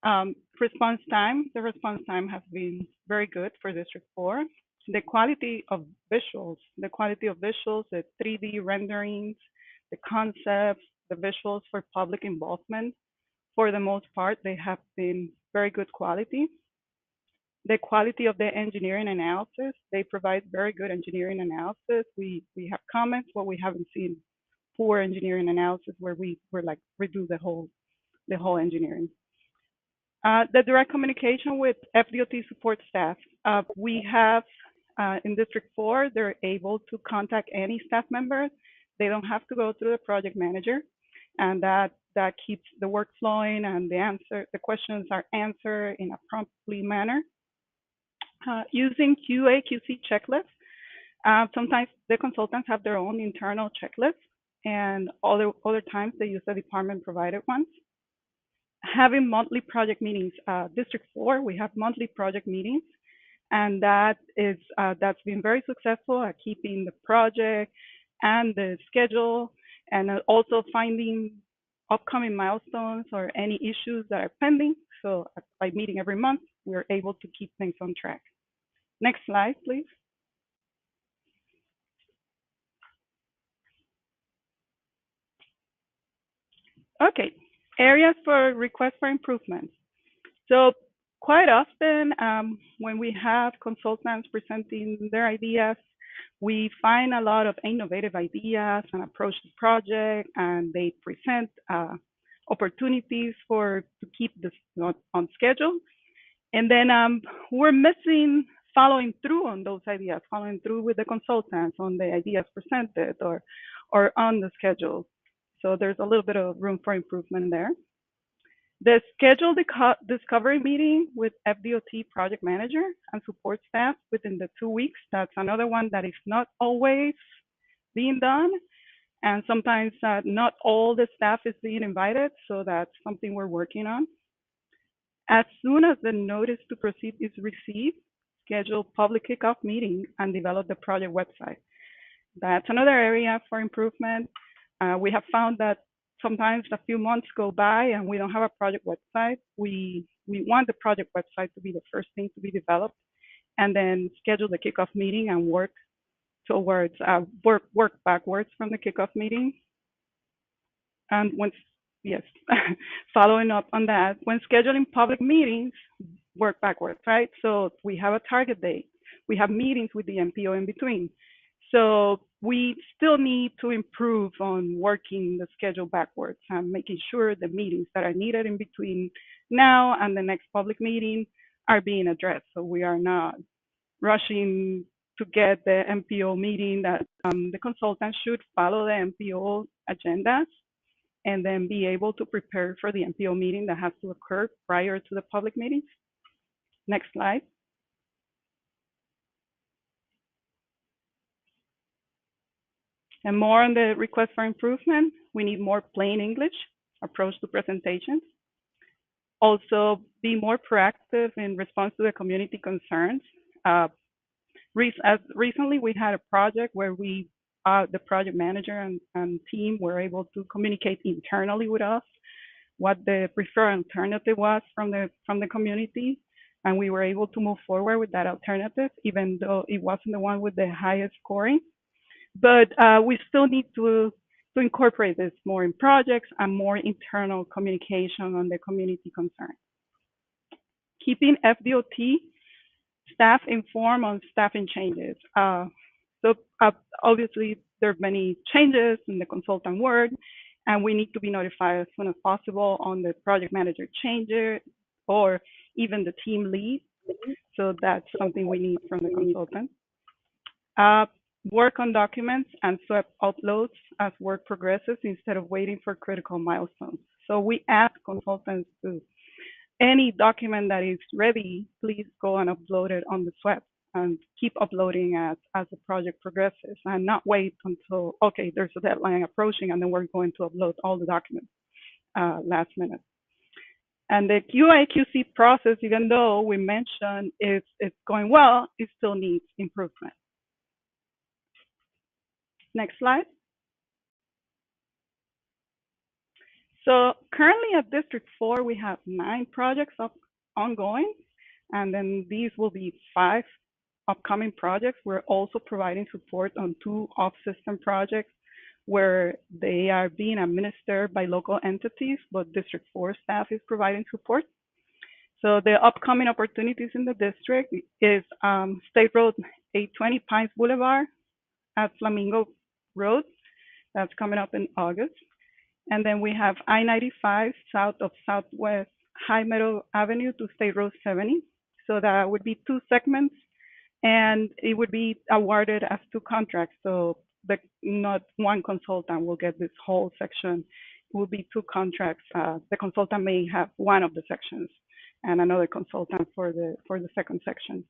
The response time has been very good for District 4. The quality of visuals, the 3D renderings, the concepts, the visuals for public involvement, for the most part, they have been very good quality. The quality of the engineering analysis, they provide very good engineering analysis. We have comments, but we haven't seen poor engineering analysis where we're like redo the whole engineering. The direct communication with FDOT support staff. We have in District 4, they're able to contact any staff member. They don't have to go through the project manager, and that keeps the work flowing and the questions are answered in a promptly manner. Using QA/QC checklists. Sometimes the consultants have their own internal checklists, and other times they use the department provided ones. Having monthly project meetings. District 4, we have monthly project meetings, and that's been very successful at keeping the project and the schedule, and also finding upcoming milestones or any issues that are pending. So by meeting every month, we're able to keep things on track. Next slide, please. Okay, areas for request for improvements. So quite often when we have consultants presenting their ideas, we find a lot of innovative ideas and approach the project, and they present opportunities to keep this on schedule. And then we're missing following through on those ideas, following through with the consultants on the ideas presented or on the schedule. So there's a little bit of room for improvement there. The scheduled discovery meeting with FDOT project manager and support staff within the 2 weeks. That's another one that is not always being done. And sometimes not all the staff is being invited. So that's something we're working on. As soon as the notice to proceed is received, schedule public kickoff meeting and develop the project website. That's another area for improvement. We have found that sometimes a few months go by and we don't have a project website. We want the project website to be the first thing to be developed, and then schedule the kickoff meeting and work towards work backwards from the kickoff meeting. And following up on that, when scheduling public meetings, work backwards, right? So we have a target date. We have meetings with the MPO in between. So we still need to improve on working the schedule backwards and making sure the meetings that are needed in between now and the next public meeting are being addressed. So we are not rushing to get the MPO meeting. That the consultant should follow the MPO agendas and then be able to prepare for the MPO meeting that has to occur prior to the public meetings. Next slide. And more on the request for improvement, we need more plain English approach to presentations. Also, be more proactive in response to the community concerns. Recently, we had a project where the project manager and team were able to communicate internally with us what the preferred alternative was from the community, and we were able to move forward with that alternative, even though it wasn't the one with the highest scoring. But we still need to incorporate this more in projects and more internal communication on the community concern. Keeping FDOT staff informed on staffing changes. So obviously there are many changes in the consultant work, and we need to be notified as soon as possible on the project manager changes or even the team lead. So that's something we need from the consultant. Work on documents and SWEP uploads as work progresses instead of waiting for critical milestones. So we ask consultants to any document that is ready, please go and upload it on the web and keep uploading as the project progresses, and not wait until, okay, there's a deadline approaching and then we're going to upload all the documents last minute. And the QA/QC process, even though we mentioned it's going well, it still needs improvement. Next slide. So currently at District 4, we have 9 projects ongoing, and then these will be 5 upcoming projects. We're also providing support on 2 off-system projects where they are being administered by local entities, but District 4 staff is providing support. So the upcoming opportunities in the district is State Road 820 Pines Boulevard at Flamingo Road. That's coming up in August. And then we have I-95 south of Southwest High Meadow Avenue to State Road 70. So that would be 2 segments, and it would be awarded as 2 contracts. So not one consultant will get this whole section. It will be 2 contracts. The consultant may have one of the sections and another consultant for the second section.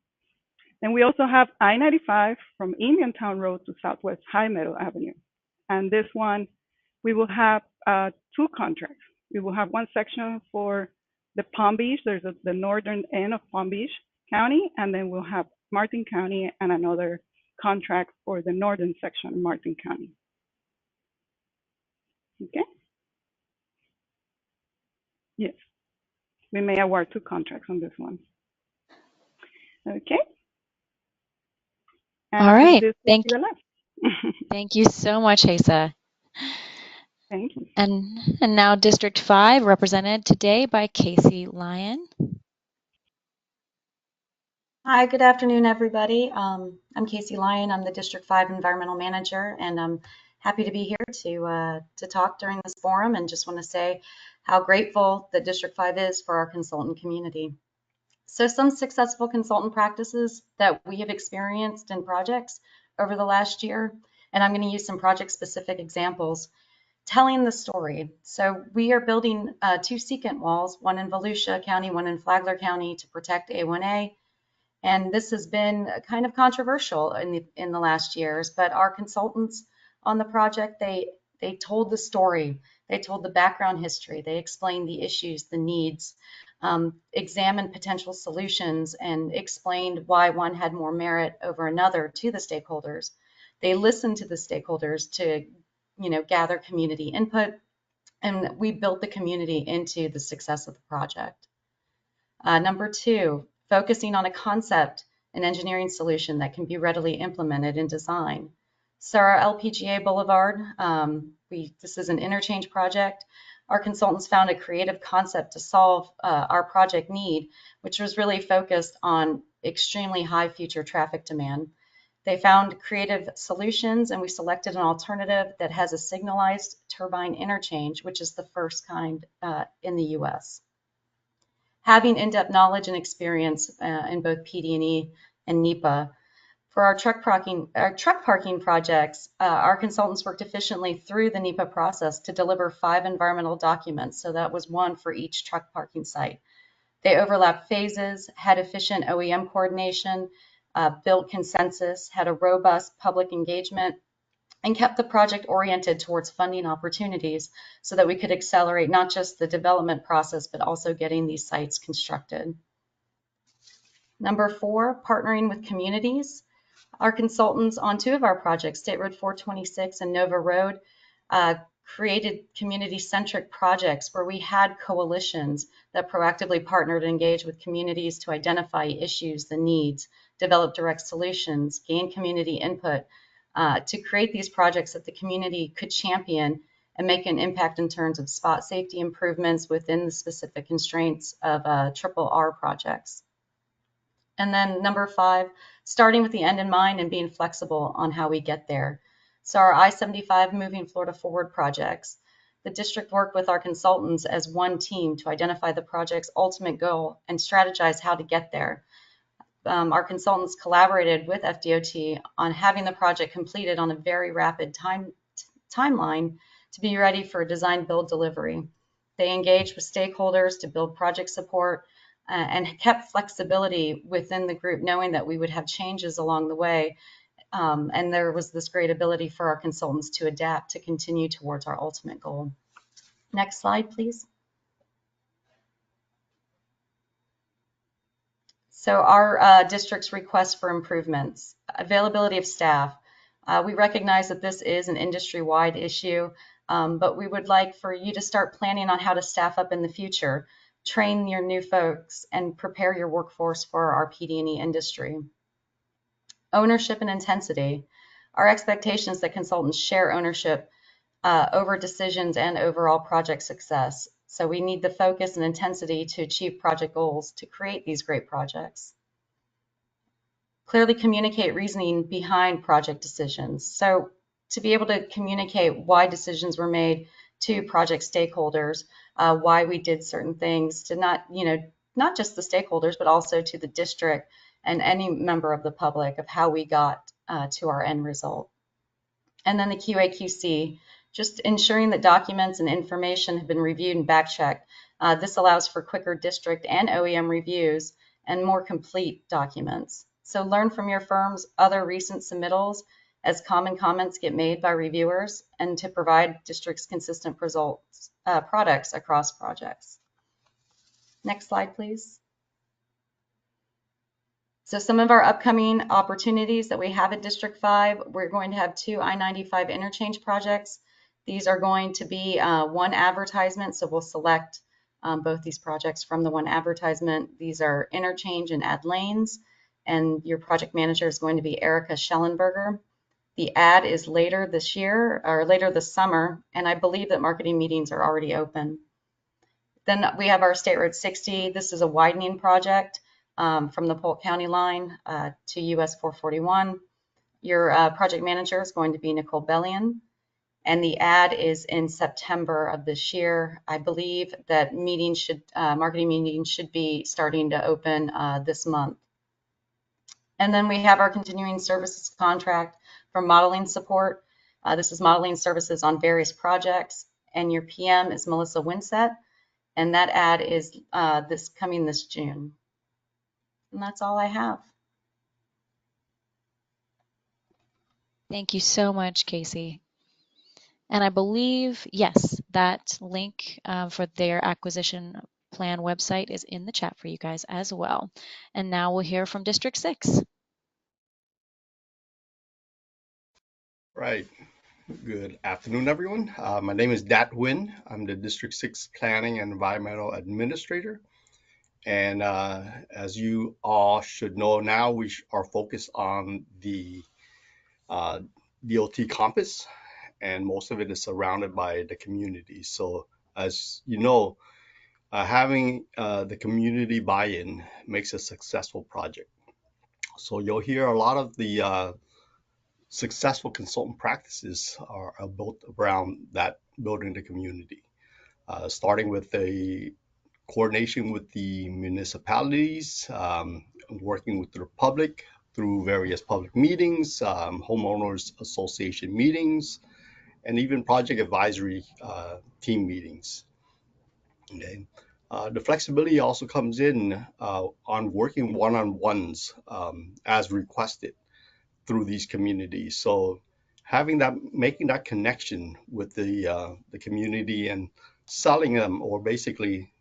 Then we also have I-95 from Indiantown Road to Southwest High Meadow Avenue. And this one, we will have 2 contracts. We will have one section for the Palm Beach. There's the northern end of Palm Beach County, and then we'll have Martin County and another contract for the northern section of Martin County. Okay? Yes. We may award 2 contracts on this one. Okay? And All right. thank you. Thank you so much, Hesa. Thank you. And now District 5, represented today by Casey Lyon. Hi, good afternoon, everybody. I'm Casey Lyon. I'm the District 5 Environmental Manager, and I'm happy to be here to talk during this forum, and just want to say how grateful that District 5 is for our consultant community. So some successful consultant practices that we have experienced in projects over the last year, and I'm going to use some project-specific examples, telling the story. So we are building 2 secant walls, one in Volusia County, one in Flagler County, to protect A1A. And this has been kind of controversial in the last years, but our consultants on the project, they told the story. They told the background history. They explained the issues, the needs, examined potential solutions, and explained why one had more merit over another to the stakeholders. They listened to the stakeholders to, gather community input, and we built the community into the success of the project. Number 2, focusing on a concept and engineering solution that can be readily implemented in design. So our LPGA Boulevard, this is an interchange project. Our consultants found a creative concept to solve our project need, which was really focused on extremely high future traffic demand. They found creative solutions, and we selected an alternative that has a signalized turbine interchange, which is the first kind in the US. Having in-depth knowledge and experience in both PD&E and NEPA. For our truck parking projects, our consultants worked efficiently through the NEPA process to deliver 5 environmental documents. So that was 1 for each truck parking site. They overlapped phases, had efficient OEM coordination, built consensus, had a robust public engagement, and kept the project oriented towards funding opportunities so that we could accelerate not just the development process, but also getting these sites constructed. Number 4, partnering with communities. Our consultants on 2 of our projects, State Road 426 and Nova Road, created community-centric projects where we had coalitions that proactively partnered and engaged with communities to identify issues, the needs, develop direct solutions, gain community input, to create these projects that the community could champion and make an impact in terms of spot safety improvements within the specific constraints of triple R projects. And then number 5, starting with the end in mind and being flexible on how we get there. So our I-75 Moving Florida Forward projects, the district worked with our consultants as one team to identify the project's ultimate goal and strategize how to get there. Our consultants collaborated with FDOT on having the project completed on a very rapid timeline to be ready for design, build, delivery. They engaged with stakeholders to build project support and kept flexibility within the group, knowing that we would have changes along the way. And there was this great ability for our consultants to adapt to continue towards our ultimate goal. Next slide, please. So our district's request for improvements, availability of staff. We recognize that this is an industry-wide issue, but we would like for you to start planning on how to staff up in the future, train your new folks, and prepare your workforce for our PD&E industry. Ownership and intensity. Our expectation is that consultants share ownership over decisions and overall project success. So we need the focus and intensity to achieve project goals to create these great projects. Clearly communicate reasoning behind project decisions. So to be able to communicate why decisions were made to project stakeholders, why we did certain things, to not just the stakeholders, but also to the district and any member of the public of how we got to our end result. And then the QA/QC, just ensuring that documents and information have been reviewed and back-checked. This allows for quicker district and OEM reviews and more complete documents. So learn from your firm's other recent submittals as common comments get made by reviewers, and to provide districts consistent results, products across projects. Next slide, please. So some of our upcoming opportunities that we have at District 5, we're going to have 2 I-95 interchange projects. These are going to be one advertisement, so we'll select both these projects from the one advertisement. These are interchange and add lanes, and your project manager is going to be Erica Schellenberger. The ad is later this year, or later this summer, and I believe that marketing meetings are already open. Then we have our State Road 60. This is a widening project from the Polk County line to US 441. Your project manager is going to be Nicole Bellion, and the ad is in September of this year. I believe that marketing meetings should be starting to open this month. And then we have our continuing services contract for modeling support. This is modeling services on various projects, and your PM is Melissa Winsett, and that ad is coming this June. And that's all I have. Thank you so much, Casey. And I believe, yes, that link for their acquisition plan website is in the chat for you guys as well. And now we'll hear from District 6. Right. Good afternoon, everyone. My name is Dat Nguyen. I'm the District 6 Planning and Environmental Administrator. And as you all should know now, we are focused on the DOT compass, and most of it is surrounded by the community. So as you know, having the community buy-in makes a successful project. So you'll hear a lot of the successful consultant practices are built around that, building the community, starting with a coordination with the municipalities, working with the public through various public meetings, homeowners association meetings, and even project advisory team meetings. Okay. The flexibility also comes in on working one-on-ones as requested through these communities. So making that connection with the community and selling them, or basically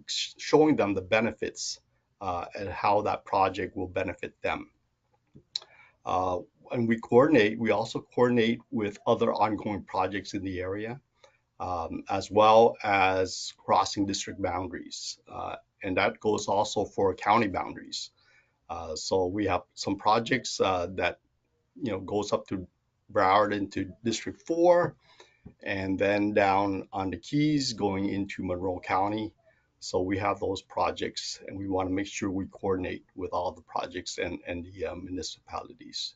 showing them the benefits and how that project will benefit them. And we also coordinate with other ongoing projects in the area, as well as crossing district boundaries. And that goes also for county boundaries. So we have some projects that goes up to Broward into District 4, and then down on the Keys going into Monroe County. So we have those projects, and we want to make sure we coordinate with all the projects and the municipalities.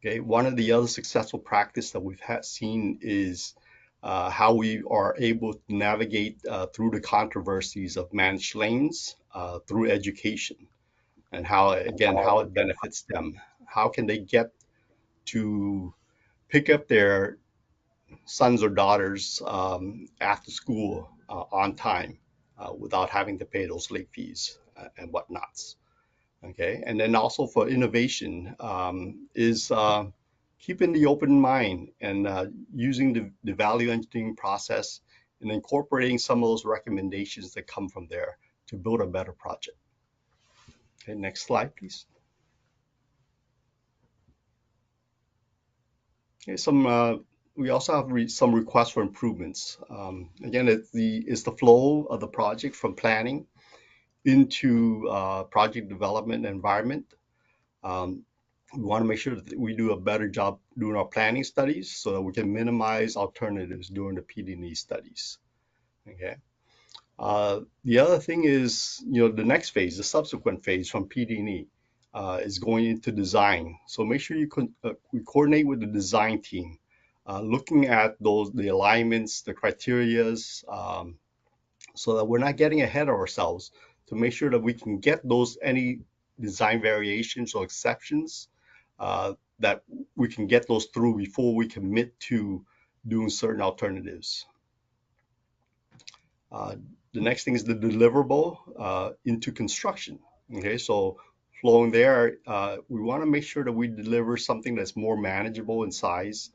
Okay, one of the other successful practice that we've seen is how we are able to navigate through the controversies of managed lanes through education, and how it benefits them. How can they get to pick up their sons or daughters after school on time without having to pay those late fees and whatnots. Okay, and then also for innovation is keeping the open mind and using the value engineering process and incorporating some of those recommendations that come from there to build a better project. Okay, next slide, please. Okay, we also have some requests for improvements. Again, it's the flow of the project from planning into project development environment. We want to make sure that we do a better job doing our planning studies so that we can minimize alternatives during the PD&E studies. Okay. The other thing is, the next phase, the subsequent phase from PD&E is going into design. So make sure we coordinate with the design team, looking at the alignments, the criterias, so that we're not getting ahead of ourselves, to make sure that we can get any design variations or exceptions, that we can get those through before we commit to doing certain alternatives. The next thing is the deliverable into construction. Okay, so flowing there, we want to make sure that we deliver something that's more manageable in size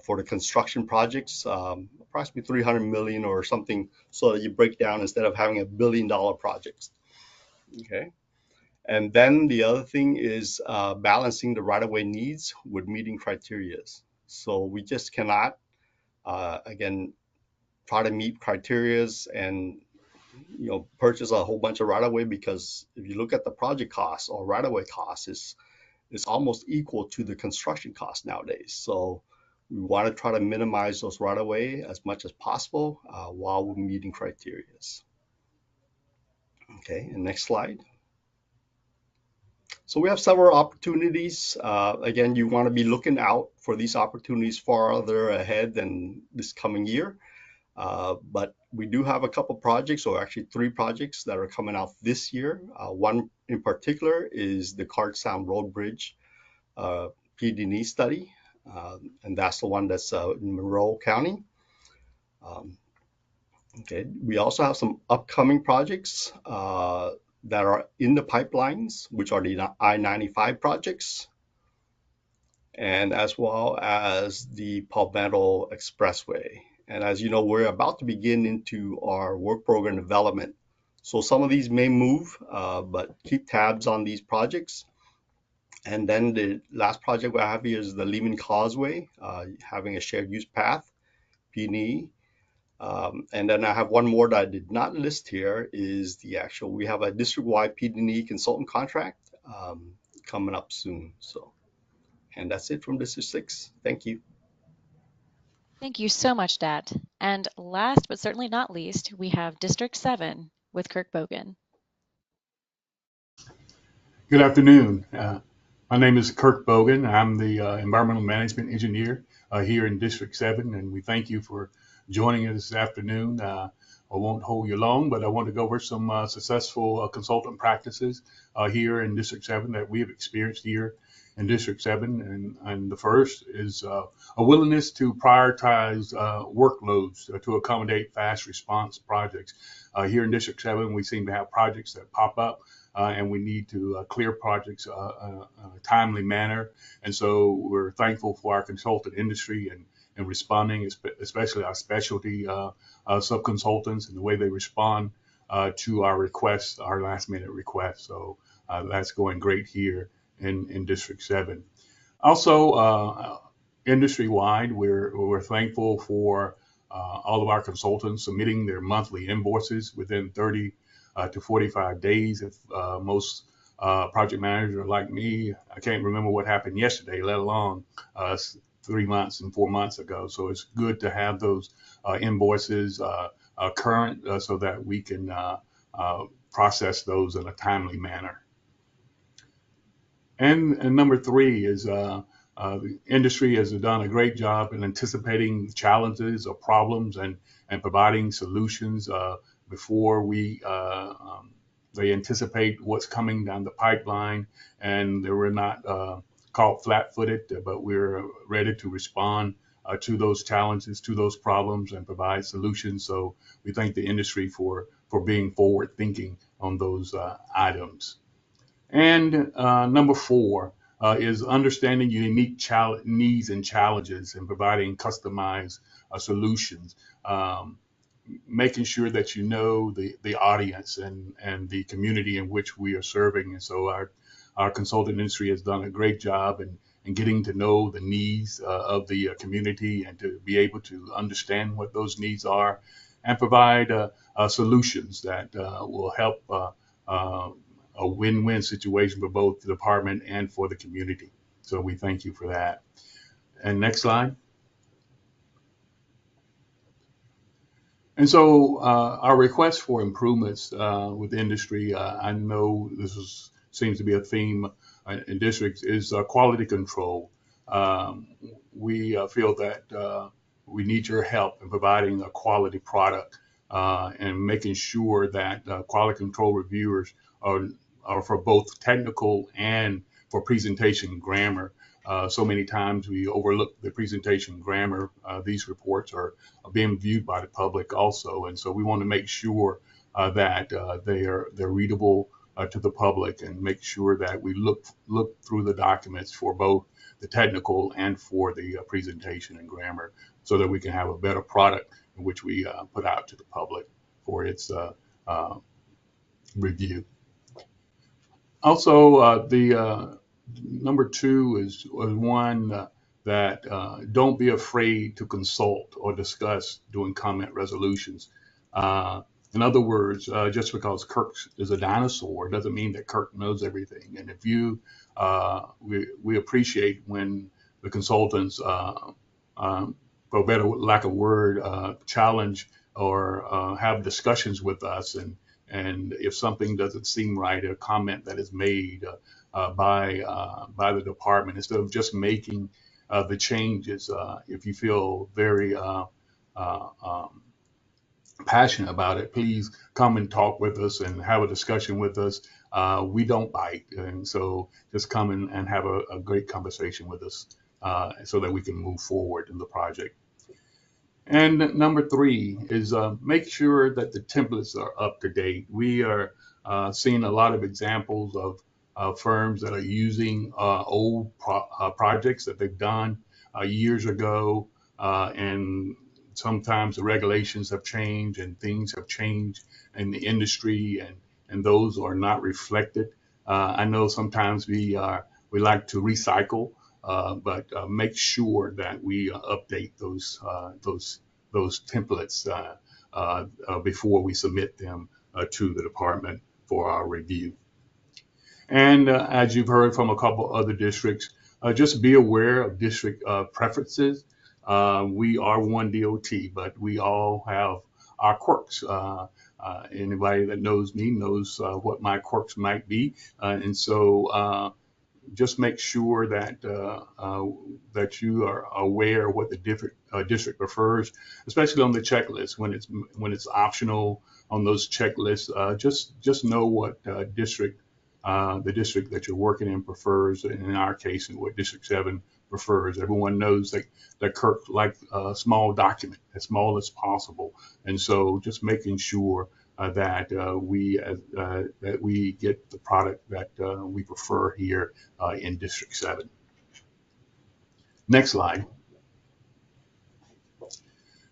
for the construction projects, approximately 300 million or something, so that you break down instead of having $1 billion projects. Okay, and then the other thing is balancing the right-of-way needs with meeting criteria. So we just cannot, again, try to meet criterias and purchase a whole bunch of right-of-way, because if you look at the project costs or right-of-way costs, it's almost equal to the construction cost nowadays. So we want to try to minimize those right-of-way as much as possible while we're meeting criteria. Okay, and next slide. So we have several opportunities. Again, you want to be looking out for these opportunities farther ahead than this coming year. But we do have a couple projects, or actually 3 projects, that are coming out this year. One in particular is the Cart Sound Road Bridge PD&E study, and that's the one that's in Monroe County. Okay, we also have some upcoming projects that are in the pipelines, which are the I-95 projects, and as well as the Palmetto Expressway. And as you know, we're about to begin into our work program development. So some of these may move, but keep tabs on these projects. And then the last project we have here is the Lehman Causeway, having a shared use path, PD&E. And then I have one more that I did not list here, is we have a district-wide PD&E consultant contract coming up soon. So, and that's it from District 6. Thank you. Thank you so much, Dat. And last but certainly not least, we have District 7 with Kirk Bogan. Good afternoon. My name is Kirk Bogan. I'm the environmental management engineer here in District 7, and we thank you for joining us this afternoon. I won't hold you long, but I want to go over some successful consultant practices here in District 7 that we have experienced here in District 7. And the first is a willingness to prioritize workloads to accommodate fast response projects. Here in District 7, we seem to have projects that pop up and we need to clear projects in a timely manner. And so we're thankful for our consultant industry and responding, especially our specialty sub-consultants, and the way they respond to our requests, our last minute requests. So that's going great here in District 7. Also, industry-wide, we're thankful for all of our consultants submitting their monthly invoices within 30 to 45 days. If most project managers are like me, I can't remember what happened yesterday, let alone 3 months and 4 months ago. So it's good to have those invoices current so that we can process those in a timely manner. And number 3 is the industry has done a great job in anticipating challenges or problems and providing solutions before they anticipate what's coming down the pipeline, and we're not caught flat-footed, but we're ready to respond to those challenges, to those problems, and provide solutions. So we thank the industry for being forward thinking on those items. And number four is understanding your unique needs and challenges and providing customized solutions. Making sure that you know the audience and the community in which we are serving. And so our consultant industry has done a great job in getting to know the needs of the community and to be able to understand what those needs are and provide solutions that will help a win-win situation for both the department and for the community. So we thank you for that. And next slide. And so our request for improvements with industry, I know seems to be a theme in districts, is quality control. We feel that we need your help in providing a quality product and making sure that quality control reviewers are for both technical and for presentation grammar. So many times we overlook the presentation grammar. These reports are being viewed by the public also, and so we want to make sure that they're readable to the public, and make sure that we look through the documents for both the technical and for the presentation and grammar, so that we can have a better product in which we put out to the public for its review. Also, the number two is one that don't be afraid to consult or discuss doing comment resolutions. In other words, just because Kirk is a dinosaur doesn't mean that Kirk knows everything. And if we appreciate when the consultants, for better lack of word, challenge or have discussions with us, and if something doesn't seem right, a comment that is made by the department, instead of just making the changes, if you feel very passionate about it, please come and talk with us and have a discussion with us. We don't bite, and so just come and have a great conversation with us so that we can move forward in the project. And number three is make sure that the templates are up to date. We are seeing a lot of examples of firms that are using old projects that they've done years ago, and sometimes the regulations have changed and things have changed in the industry, and those are not reflected. I know sometimes we like to recycle, but make sure that we update those templates before we submit them to the department for our review. And as you've heard from a couple other districts, just be aware of district preferences. We are one DOT, but we all have our quirks. Anybody that knows me knows what my quirks might be. And so just make sure that that you are aware of what the district prefers, especially on the checklist when it's optional on those checklists. Just know what the district that you're working in prefers. In our case, what District 7 prefers. Everyone knows that Kirk likes a small document, as small as possible, and so just making sure that we get the product that we prefer here in District 7. Next slide.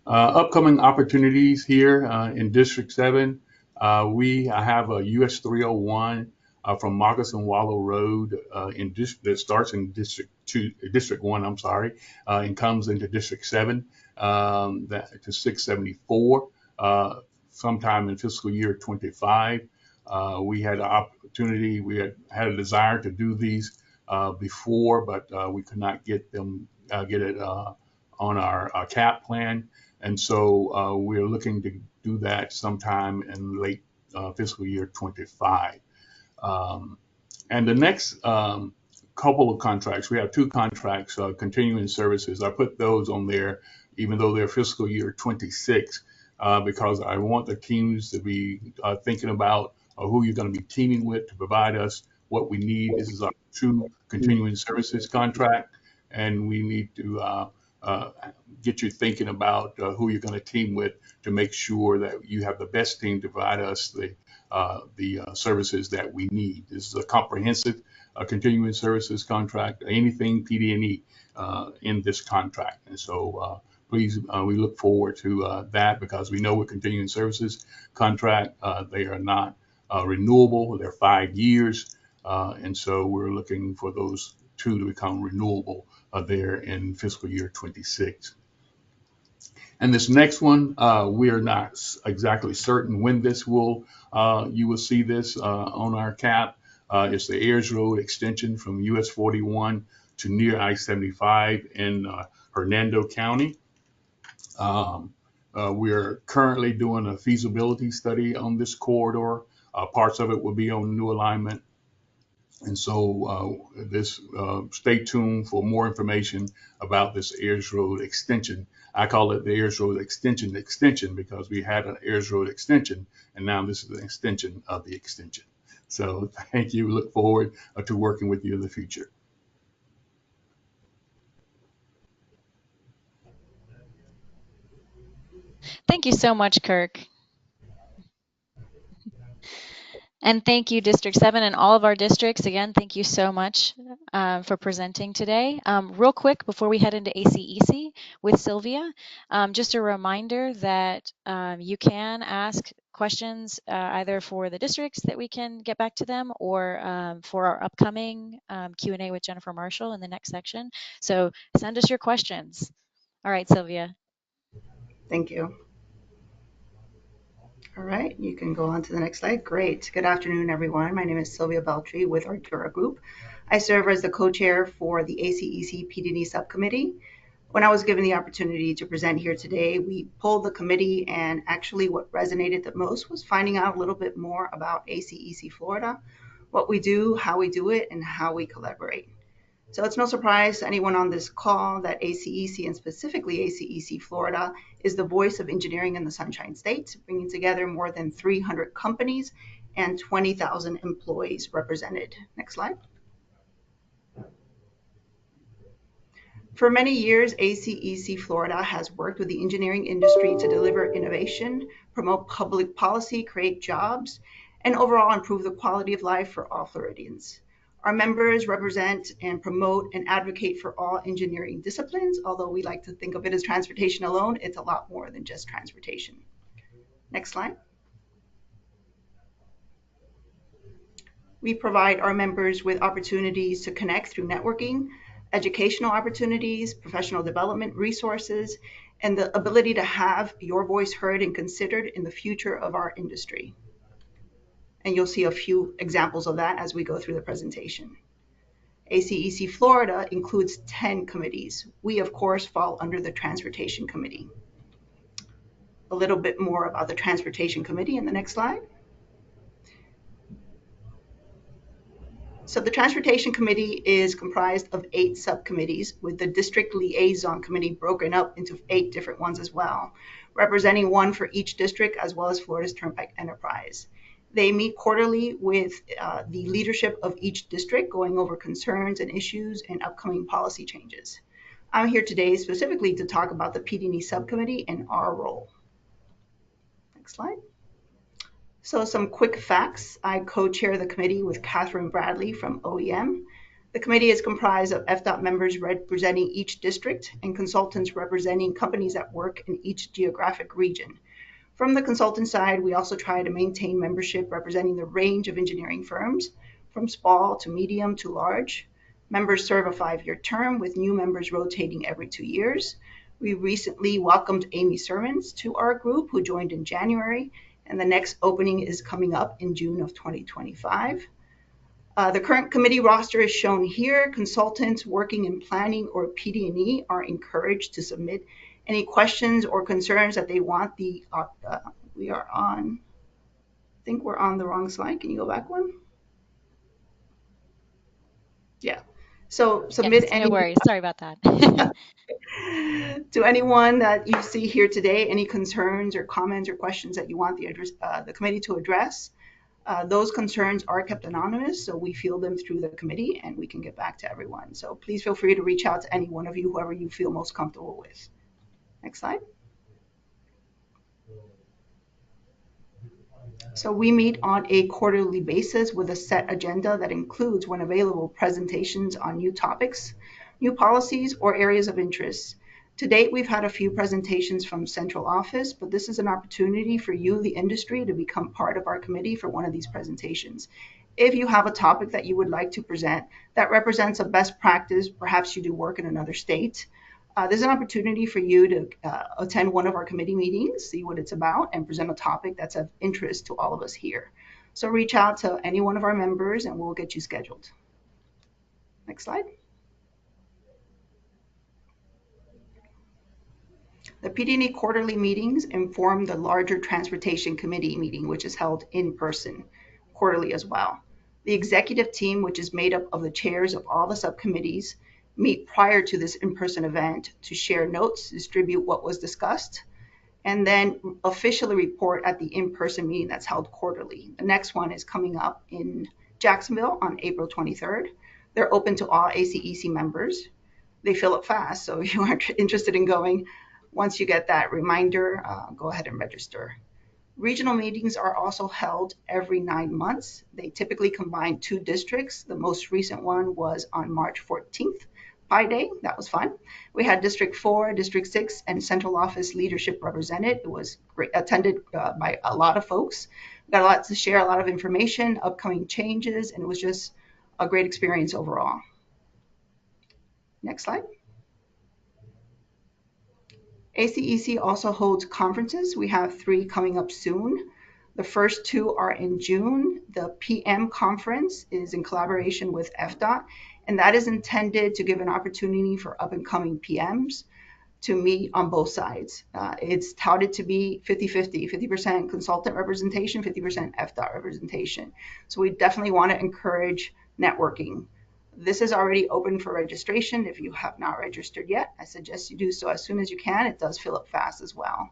Upcoming opportunities here in District 7. We have a US 301 from Moccasin Wallow Road that starts in District 1, I'm sorry, and comes into District 7 to 674. Sometime in fiscal year 25. We had an opportunity, we had a desire to do these before, but we could not get it on our cap plan. And so we're looking to do that sometime in late fiscal year 25. And the next couple of contracts, we have two contracts, continuing services. I put those on there, even though they're fiscal year 26. Because I want the teams to be thinking about who you're going to be teaming with to provide us what we need. This is our true continuing services contract, and we need to get you thinking about who you're going to team with to make sure that you have the best team to provide us the services that we need. This is a comprehensive continuing services contract, anything PD&E in this contract. And so please, we look forward to that because we know with continuing services contract, they are not renewable. They're 5 years. And so we're looking for those two to become renewable there in fiscal year 26. And this next one, we are not exactly certain when this will, you will see this on our cap. It's the Ayers Road extension from US 41 to near I-75 in Hernando County. We're currently doing a feasibility study on this corridor. Parts of it will be on new alignment. And so stay tuned for more information about this Ayers Road extension. I call it the Ayers Road extension because we had an Ayers Road extension, and now this is an extension of the extension. So thank you. Look forward to working with you in the future. Thank you so much, Kirk. And thank you, District 7 and all of our districts. Again, thank you so much for presenting today. Real quick, before we head into ACEC with Sylvia, just a reminder that you can ask questions either for the districts that we can get back to them or for our upcoming Q&A with Jennifer Marshall in the next section. So send us your questions. All right, Sylvia. Thank you. All right, you can go on to the next slide. Great. Good afternoon, everyone. My name is Sylvia Beltry with Artura Group. I serve as the co-chair for the ACEC PD&E subcommittee. When I was given the opportunity to present here today, we polled the committee, and actually what resonated the most was finding out a little bit more about ACEC Florida, what we do, how we do it, and how we collaborate. So it's no surprise to anyone on this call that ACEC, and specifically ACEC Florida, is the voice of engineering in the Sunshine State, bringing together more than 300 companies and 20,000 employees represented. Next slide. For many years, ACEC Florida has worked with the engineering industry to deliver innovation, promote public policy, create jobs, and overall improve the quality of life for all Floridians. Our members represent and promote and advocate for all engineering disciplines. Although we like to think of it as transportation alone, it's a lot more than just transportation. Next slide. We provide our members with opportunities to connect through networking, educational opportunities, professional development resources, and the ability to have your voice heard and considered in the future of our industry. And you'll see a few examples of that as we go through the presentation. ACEC Florida includes 10 committees. We, of course, fall under the Transportation Committee. A little bit more about the Transportation Committee in the next slide. So the Transportation Committee is comprised of 8 subcommittees, with the District Liaison Committee broken up into 8 different ones as well, representing one for each district as well as Florida's Turnpike Enterprise. They meet quarterly with the leadership of each district, going over concerns and issues and upcoming policy changes. I'm here today specifically to talk about the PD&E subcommittee and our role. Next slide. So some quick facts. I co-chair the committee with Catherine Bradley from OEM. The committee is comprised of FDOT members representing each district and consultants representing companies that work in each geographic region. From the consultant side, we also try to maintain membership representing the range of engineering firms, from small to medium to large. Members serve a 5-year term, with new members rotating every 2 years. We recently welcomed Amy Sermons to our group, who joined in January, and the next opening is coming up in June of 2025. The current committee roster is shown here. Consultants working in planning or PD&E are encouraged to submit any questions or concerns that they want. We are on, I think we're on the wrong slide. Can you go back one? Yeah. So submit Yes, any. no worries. Sorry about that. To anyone that you see here today, any concerns or comments or questions that you want the committee to address, Those concerns are kept anonymous, so we field them through the committee and we can get back to everyone. So please feel free to reach out to any one of you, whoever you feel most comfortable with. Next slide. So we meet on a quarterly basis with a set agenda that includes, when available, presentations on new topics, new policies, or areas of interest. To date, we've had a few presentations from central office, but this is an opportunity for you, the industry, to become part of our committee for one of these presentations. If you have a topic that you would like to present that represents a best practice, perhaps you do work in another state, there's an opportunity for you to attend one of our committee meetings, see what it's about, and present a topic that's of interest to all of us here. So reach out to any one of our members and we'll get you scheduled. Next slide. The PD&E quarterly meetings inform the larger Transportation Committee meeting, which is held in person quarterly as well. The executive team, which is made up of the chairs of all the subcommittees, meet prior to this in-person event to share notes, distribute what was discussed, and then officially report at the in-person meeting that's held quarterly. The next one is coming up in Jacksonville on April 23rd. They're open to all ACEC members. They fill up fast, so if you are interested in going, once you get that reminder, go ahead and register. Regional meetings are also held every 9 months. They typically combine 2 districts. The most recent one was on March 14th, Pi Day. That was fun. We had District 4, District 6, and Central Office leadership represented. It was great, attended by a lot of folks. We got a lot to share, a lot of information, upcoming changes, and it was just a great experience overall. Next slide. ACEC also holds conferences. We have 3 coming up soon. The first 2 are in June. The PM conference is in collaboration with FDOT, and that is intended to give an opportunity for up-and-coming PMs to meet on both sides. It's touted to be 50-50, 50% consultant representation, 50% FDOT representation. So we definitely want to encourage networking. This is already open for registration. If you have not registered yet, I suggest you do so as soon as you can. It does fill up fast as well.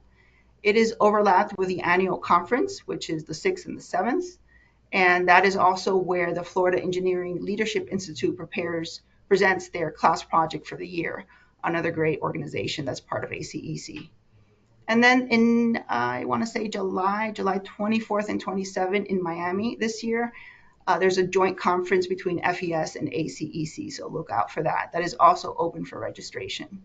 It is overlapped with the annual conference, which is the 6th and the 7th. And that is also where the Florida Engineering Leadership Institute presents their class project for the year, another great organization that's part of ACEC. And then in, I want to say July 24th and 27th in Miami this year, there's a joint conference between FES and ACEC, so look out for that. That is also open for registration.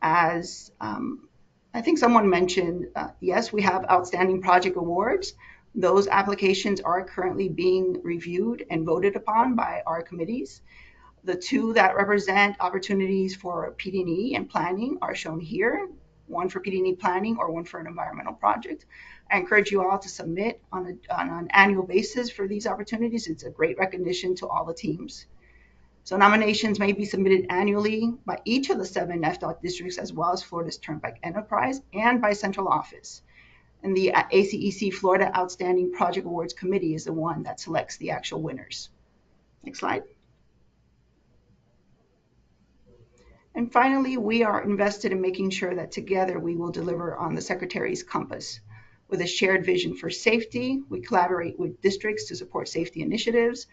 As I think someone mentioned, yes, we have outstanding project awards. Those applications are currently being reviewed and voted upon by our committees. The 2 that represent opportunities for PD&E and planning are shown here, one for PD&E planning or one for an environmental project. I encourage you all to submit on an annual basis for these opportunities. It's a great recognition to all the teams. So nominations may be submitted annually by each of the 7 FDOT districts, as well as Florida's Turnpike Enterprise and by central office. And the ACEC Florida Outstanding Project Awards Committee is the one that selects the actual winners. Next slide. And finally, we are invested in making sure that together we will deliver on the Secretary's compass. With a shared vision for safety, we collaborate with districts to support safety initiatives.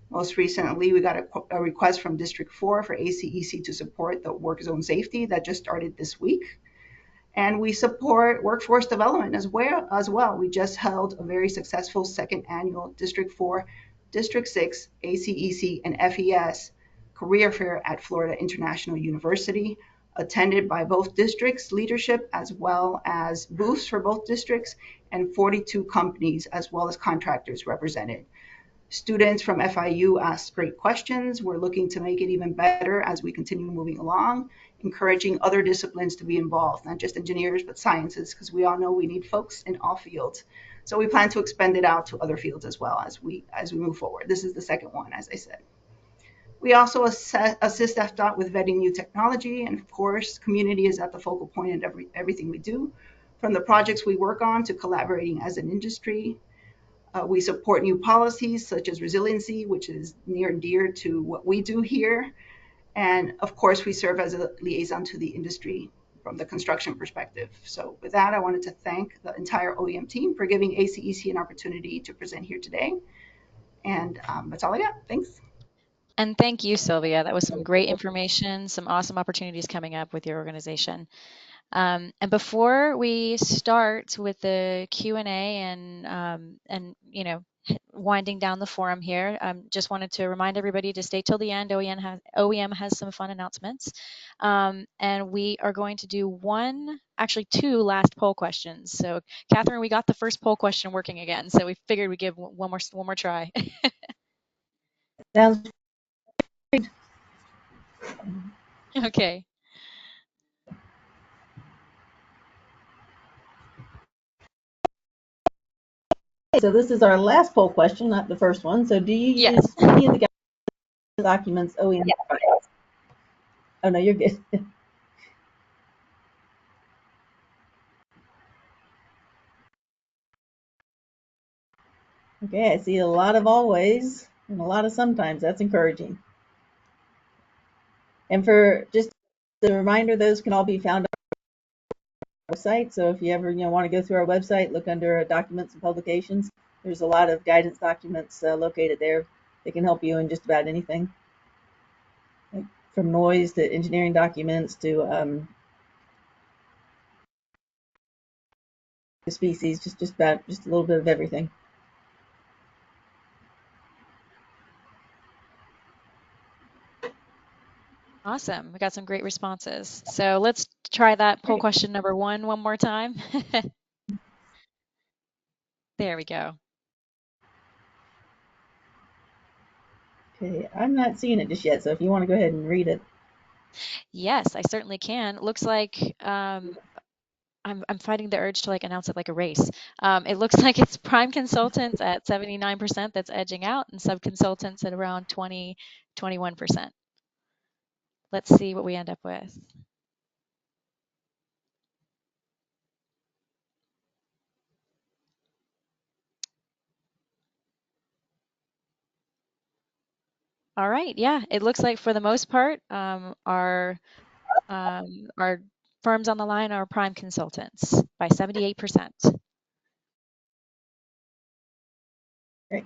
Most recently, we got a request from District 4 for ACEC to support the work zone safety that just started this week. And we support workforce development as well. We just held a very successful 2nd annual District 4, District 6, ACEC, and FES career fair at Florida International University, attended by both districts' leadership as well as booths for both districts and 42 companies as well as contractors represented. Students from FIU asked great questions. We're looking to make it even better as we continue moving along, encouraging other disciplines to be involved, not just engineers, but sciences, because we all know we need folks in all fields. So we plan to expand it out to other fields as well as we move forward. This is the 2nd one, as I said. We also assist FDOT with vetting new technology, and of course, community is at the focal point of everything we do, from the projects we work on to collaborating as an industry. We support new policies such as resiliency, which is near and dear to what we do here. And of course, we serve as a liaison to the industry from the construction perspective. So with that, I wanted to thank the entire OEM team for giving ACEC an opportunity to present here today. And that's all I got. Thanks. And thank you, Sylvia. That was some great information, some awesome opportunities coming up with your organization. And before we start with the Q&A and you know, winding down the forum here, just wanted to remind everybody to stay till the end. OEM has some fun announcements. And we are going to do actually two last poll questions. So Catherine, we got the first poll question working again. So we figured we'd give one more try. Sounds great. Okay. So this is our last poll question, not the first one. So do you Yes. use any of the documents OEM provides? Oh no, you're good. Okay, I see a lot of always and a lot of sometimes. That's encouraging. And for just a reminder, those can all be found on our website. So if you ever want to go through our website, look under documents and publications. There's a lot of guidance documents located there that can help you in just about anything, like from noise to engineering documents to species, just a little bit of everything. Awesome. We got some great responses. So let's try that poll question number one more time. There we go. Okay, I'm not seeing it just yet, so if you want to go ahead and read it. Yes, I certainly can. Looks like I'm fighting the urge to like announce it like a race. It looks like it's prime consultants at 79% that's edging out, and sub-consultants at around 21%. Let's see what we end up with. All right, yeah, it looks like for the most part, our firms on the line are prime consultants by 78%. Great.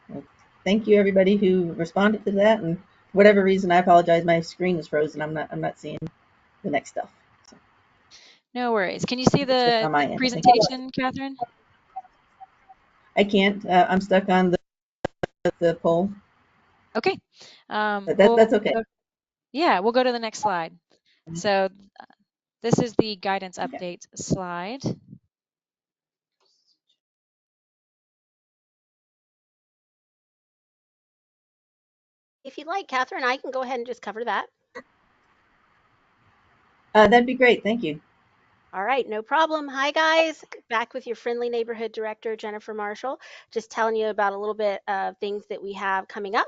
Well, thank you everybody who responded to that, and for whatever reason, I apologize, my screen is frozen. I'm not seeing the next stuff. So No worries. Can you see it's just the on my end. presentation, Catherine? I can't. I'm stuck on the poll. Okay. But that's okay. Yeah, we'll go to the next slide. So this is the guidance Okay. update slide. If you'd like, Catherine, I can go ahead and just cover that. That'd be great. Thank you. All right, no problem. Hi, guys. Back with your friendly neighborhood director, Jennifer Marshall, just telling you about a little bit of things that we have coming up.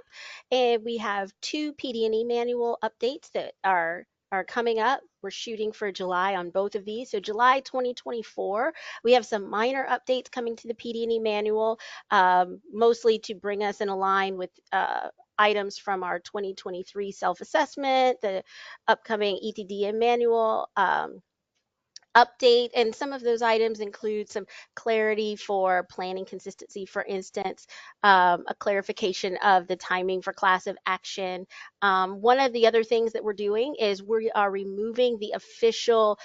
And we have two PD&E manual updates that are coming up. We're shooting for July on both of these. So July 2024, we have some minor updates coming to the PD&E manual, mostly to bring us in a line with items from our 2023 self-assessment, the upcoming ETDM manual, update, and some of those items include some clarity for planning consistency, for instance, a clarification of the timing for class of action. One of the other things that we're doing is we are removing the official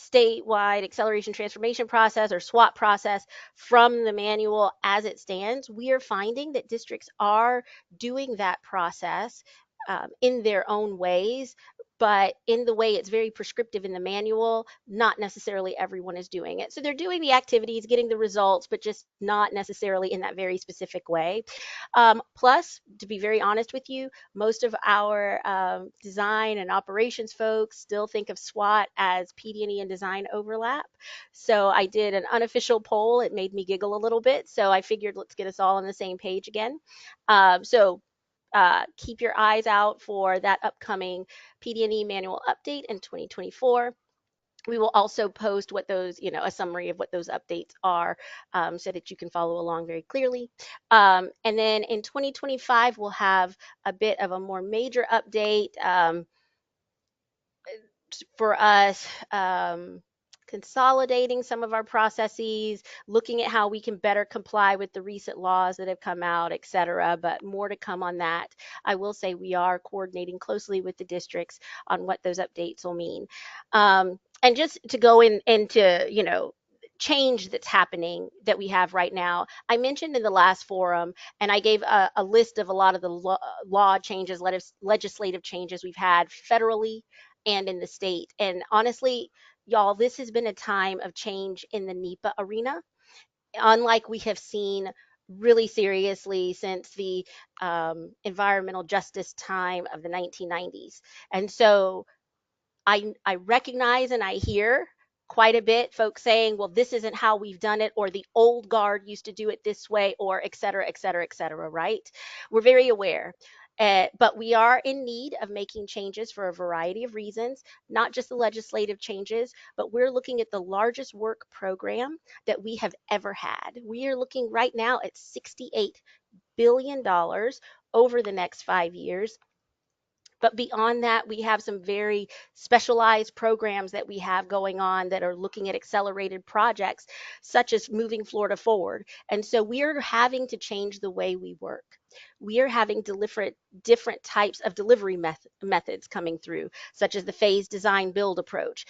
statewide acceleration transformation process or SWAT process from the manual as it stands. We are finding that districts are doing that process in their own ways, but in the way it's very prescriptive in the manual, not necessarily everyone is doing it. So they're doing the activities, getting the results, but just not necessarily in that very specific way. Plus, to be very honest with you, most of our design and operations folks still think of SWAT as PD&E and design overlap. So I did an unofficial poll. It made me giggle a little bit. So I figured let's get us all on the same page again. Keep your eyes out for that upcoming PD&E manual update in 2024. We will also post what those, a summary of what those updates are, so that you can follow along very clearly. And then in 2025, we'll have a bit of a more major update. for us consolidating some of our processes, looking at how we can better comply with the recent laws that have come out, et cetera. But more to come on that. I will say we are coordinating closely with the districts on what those updates will mean. And just to go into, change that's happening that we have right now. I mentioned in the last forum, and I gave a list of a lot of the law changes, legislative changes we've had federally and in the state. And honestly, y'all, this has been a time of change in the NEPA arena, unlike we have seen really seriously since the environmental justice time of the 1990s. And so I recognize and I hear quite a bit folks saying, well, this isn't how we've done it, or the old guard used to do it this way, or et cetera, et cetera, et cetera, right? We're very aware. But we are in need of making changes for a variety of reasons, not just the legislative changes, but we're looking at the largest work program that we have ever had. We are looking right now at $68 billion over the next 5 years. But beyond that, we have some very specialized programs that we have going on that are looking at accelerated projects, such as moving Florida forward. And so we are having to change the way we work. We are having different types of delivery methods coming through, such as the phase design build approach.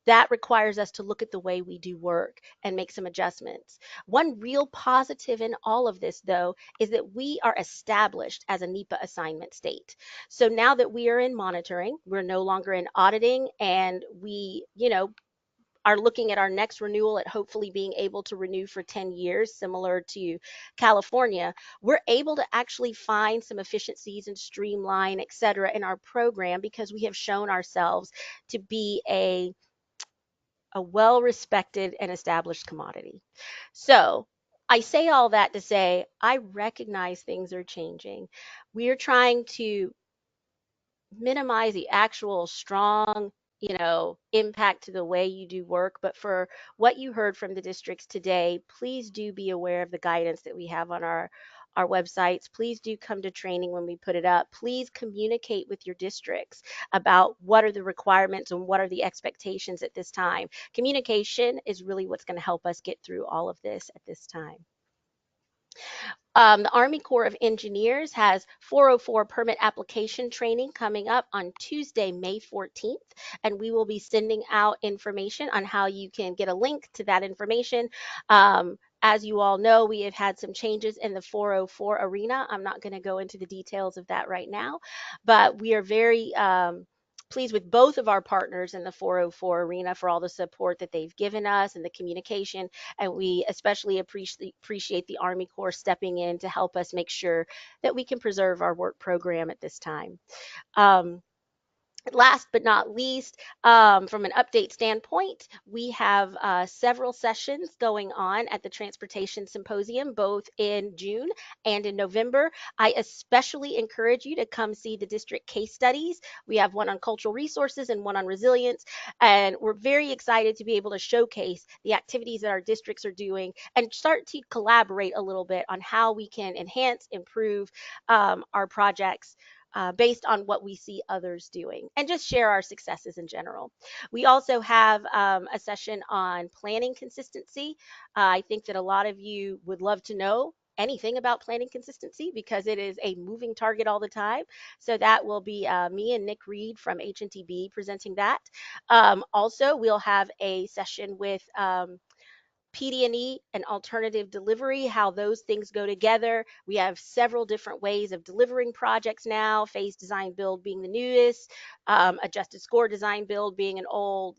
That requires us to look at the way we do work and make some adjustments. One real positive in all of this, though, is that we are established as a NEPA assignment state. So now that we are in monitoring, we're no longer in auditing, and we, are looking at our next renewal at hopefully being able to renew for 10 years, similar to California. We're able to actually find some efficiencies and streamline, et cetera, in our program because we have shown ourselves to be a well-respected and established commodity. So I say all that to say I recognize things are changing. We are trying to minimize the actual strong, impact to the way you do work. But for what you heard from the districts today, please do be aware of the guidance that we have on our websites. Please do come to training when we put it up. Please communicate with your districts about what are the requirements and what are the expectations at this time. Communication is really what's going to help us get through all of this at this time. The Army Corps of Engineers has 404 permit application training coming up on Tuesday, May 14th, and we will be sending out information on how you can get a link to that information. As you all know, we have had some changes in the 404 arena. I'm not going to go into the details of that right now, but we are very pleased with both of our partners in the 404 arena for all the support that they've given us and the communication. And we especially appreciate the Army Corps stepping in to help us make sure that we can preserve our work program at this time. Last but not least, from an update standpoint, we have several sessions going on at the Transportation Symposium, both in June and in November. I especially encourage you to come see the district case studies. We have one on cultural resources and one on resilience, and we're very excited to be able to showcase the activities that our districts are doing and start to collaborate a little bit on how we can enhance, improve our projects based on what we see others doing, and just share our successes in general. We also have a session on planning consistency. I think that a lot of you would love to know anything about planning consistency because it is a moving target all the time. So that will be me and Nick Reed from HNTB presenting that. Also, we'll have a session with PD&E and alternative delivery, how those things go together. We have several different ways of delivering projects now, phase design build being the newest, adjusted score design build being an old,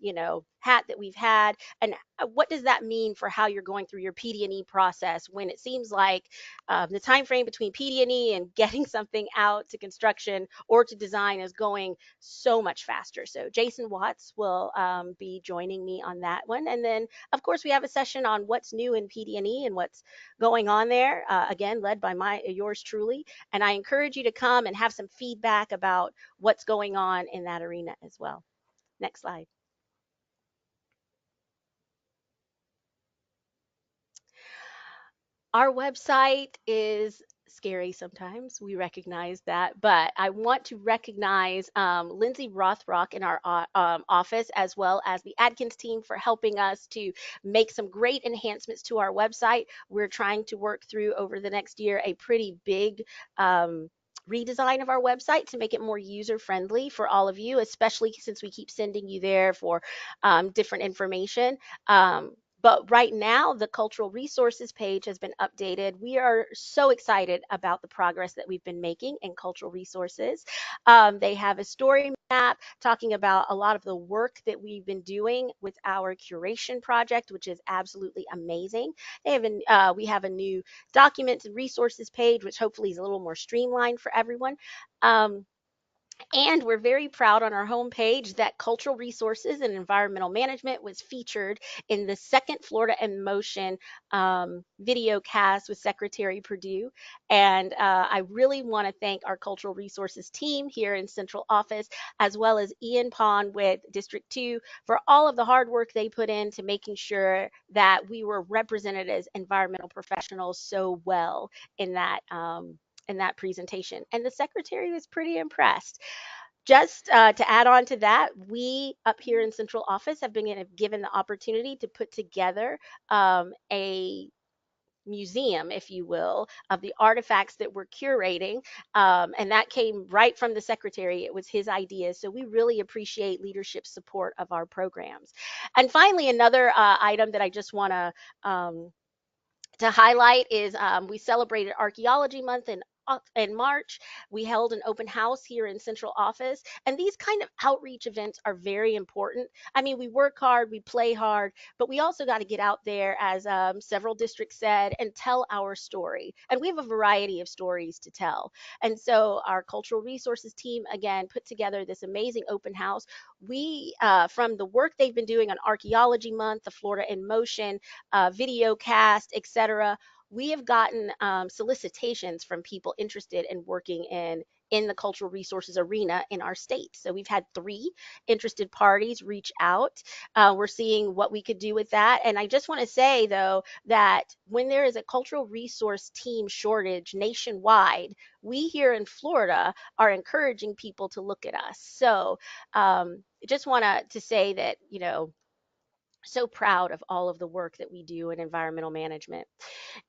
hat that we've had. And what does that mean for how you're going through your PD&E process when it seems like the time frame between PD&E and getting something out to construction or to design is going so much faster. So Jason Watts will be joining me on that one. And then of course, we have a session on what's new in PD&E and what's going on there, again, led by yours truly. And I encourage you to come and have some feedback about what's going on in that arena as well. Next slide. Our website is scary sometimes. We recognize that. But I want to recognize Lindsay Rothrock in our office, as well as the Adkins team, for helping us to make some great enhancements to our website. We're trying to work through over the next year a pretty big redesign of our website to make it more user friendly for all of you, especially since we keep sending you there for different information. But right now, the cultural resources page has been updated. We are so excited about the progress that we've been making in cultural resources. They have a story map talking about a lot of the work that we've been doing with our curation project, which is absolutely amazing. We have a new documents and resources page, which hopefully is a little more streamlined for everyone. And we're very proud on our homepage that cultural resources and environmental management was featured in the second Florida in Motion video cast with Secretary Perdue. And I really want to thank our cultural resources team here in Central Office, as well as Ian Pond with District 2 for all of the hard work they put into making sure that we were represented as environmental professionals so well in that presentation. And the secretary was pretty impressed. Just to add on to that, we up here in Central Office have been given the opportunity to put together a museum, if you will, of the artifacts that we're curating. And that came right from the secretary. It was his idea. So we really appreciate leadership support of our programs. And finally, another item that I just want to highlight is we celebrated Archaeology Month in March. We held an open house here in Central Office, and these kind of outreach events are very important. I mean, we work hard, we play hard, but we also got to get out there, as several districts said, and tell our story. And we have a variety of stories to tell. And so our cultural resources team, again, put together this amazing open house. We, from the work they've been doing on Archaeology Month, the Florida in Motion, video cast, etc., we have gotten solicitations from people interested in working in the cultural resources arena in our state. So we've had 3 interested parties reach out. We're seeing what we could do with that. And I just want to say, though, that when there is a cultural resource team shortage nationwide, we here in Florida are encouraging people to look at us. So just want to say that, so proud of all of the work that we do in environmental management.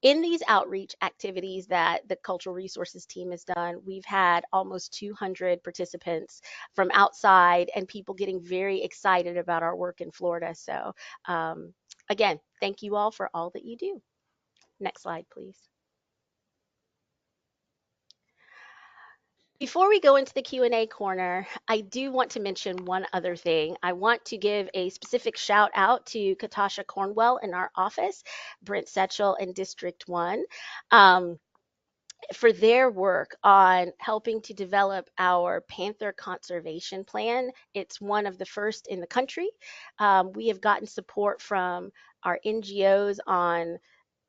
In these outreach activities that the cultural resources team has done, we've had almost 200 participants from outside and people getting very excited about our work in Florida. So again, thank you all for all that you do. Next slide, please. Before we go into the Q&A corner, I do want to mention one other thing. I want to give a specific shout out to Katasha Cornwell in our office, Brent Setchell in District 1, for their work on helping to develop our panther conservation plan. It's one of the first in the country. We have gotten support from our NGOs on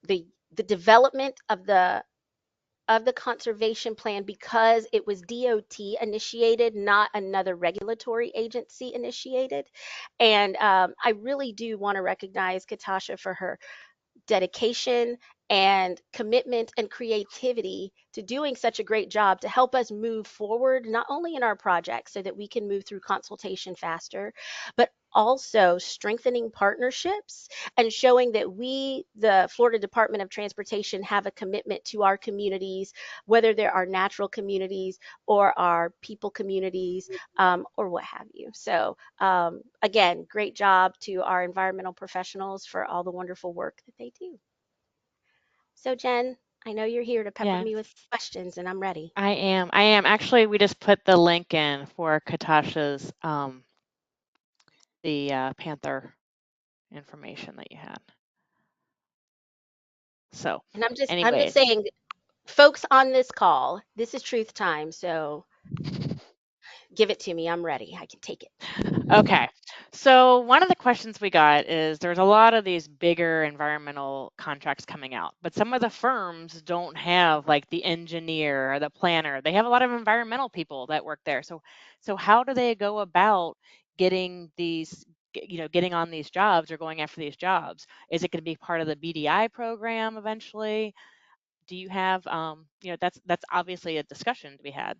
the development of the conservation plan because it was DOT initiated, not another regulatory agency initiated. And I really do want to recognize Katasha for her dedication and commitment and creativity to doing such a great job to help us move forward, not only in our projects so that we can move through consultation faster, but also strengthening partnerships and showing that we, the Florida Department of Transportation, have a commitment to our communities, whether they're our natural communities or our people communities, or what have you. So again, great job to our environmental professionals for all the wonderful work that they do. So Jen, I know you're here to pepper me Yes, with questions, and I'm ready. I am. I am. Actually, we just put the link in for Katasha's the Panther information that you had. So, And I'm just anyways, saying, folks on this call, this is truth time, so give it to me. I'm ready. I can take it. okay. So one of the questions we got is there's a lot of these bigger environmental contracts coming out, but some of the firms don't have like the engineer or the planner. They have a lot of environmental people that work there. So how do they go about getting these, getting on these jobs or going after these jobs? Is it going to be part of the BDI program eventually? do you have, that's obviously a discussion to be had.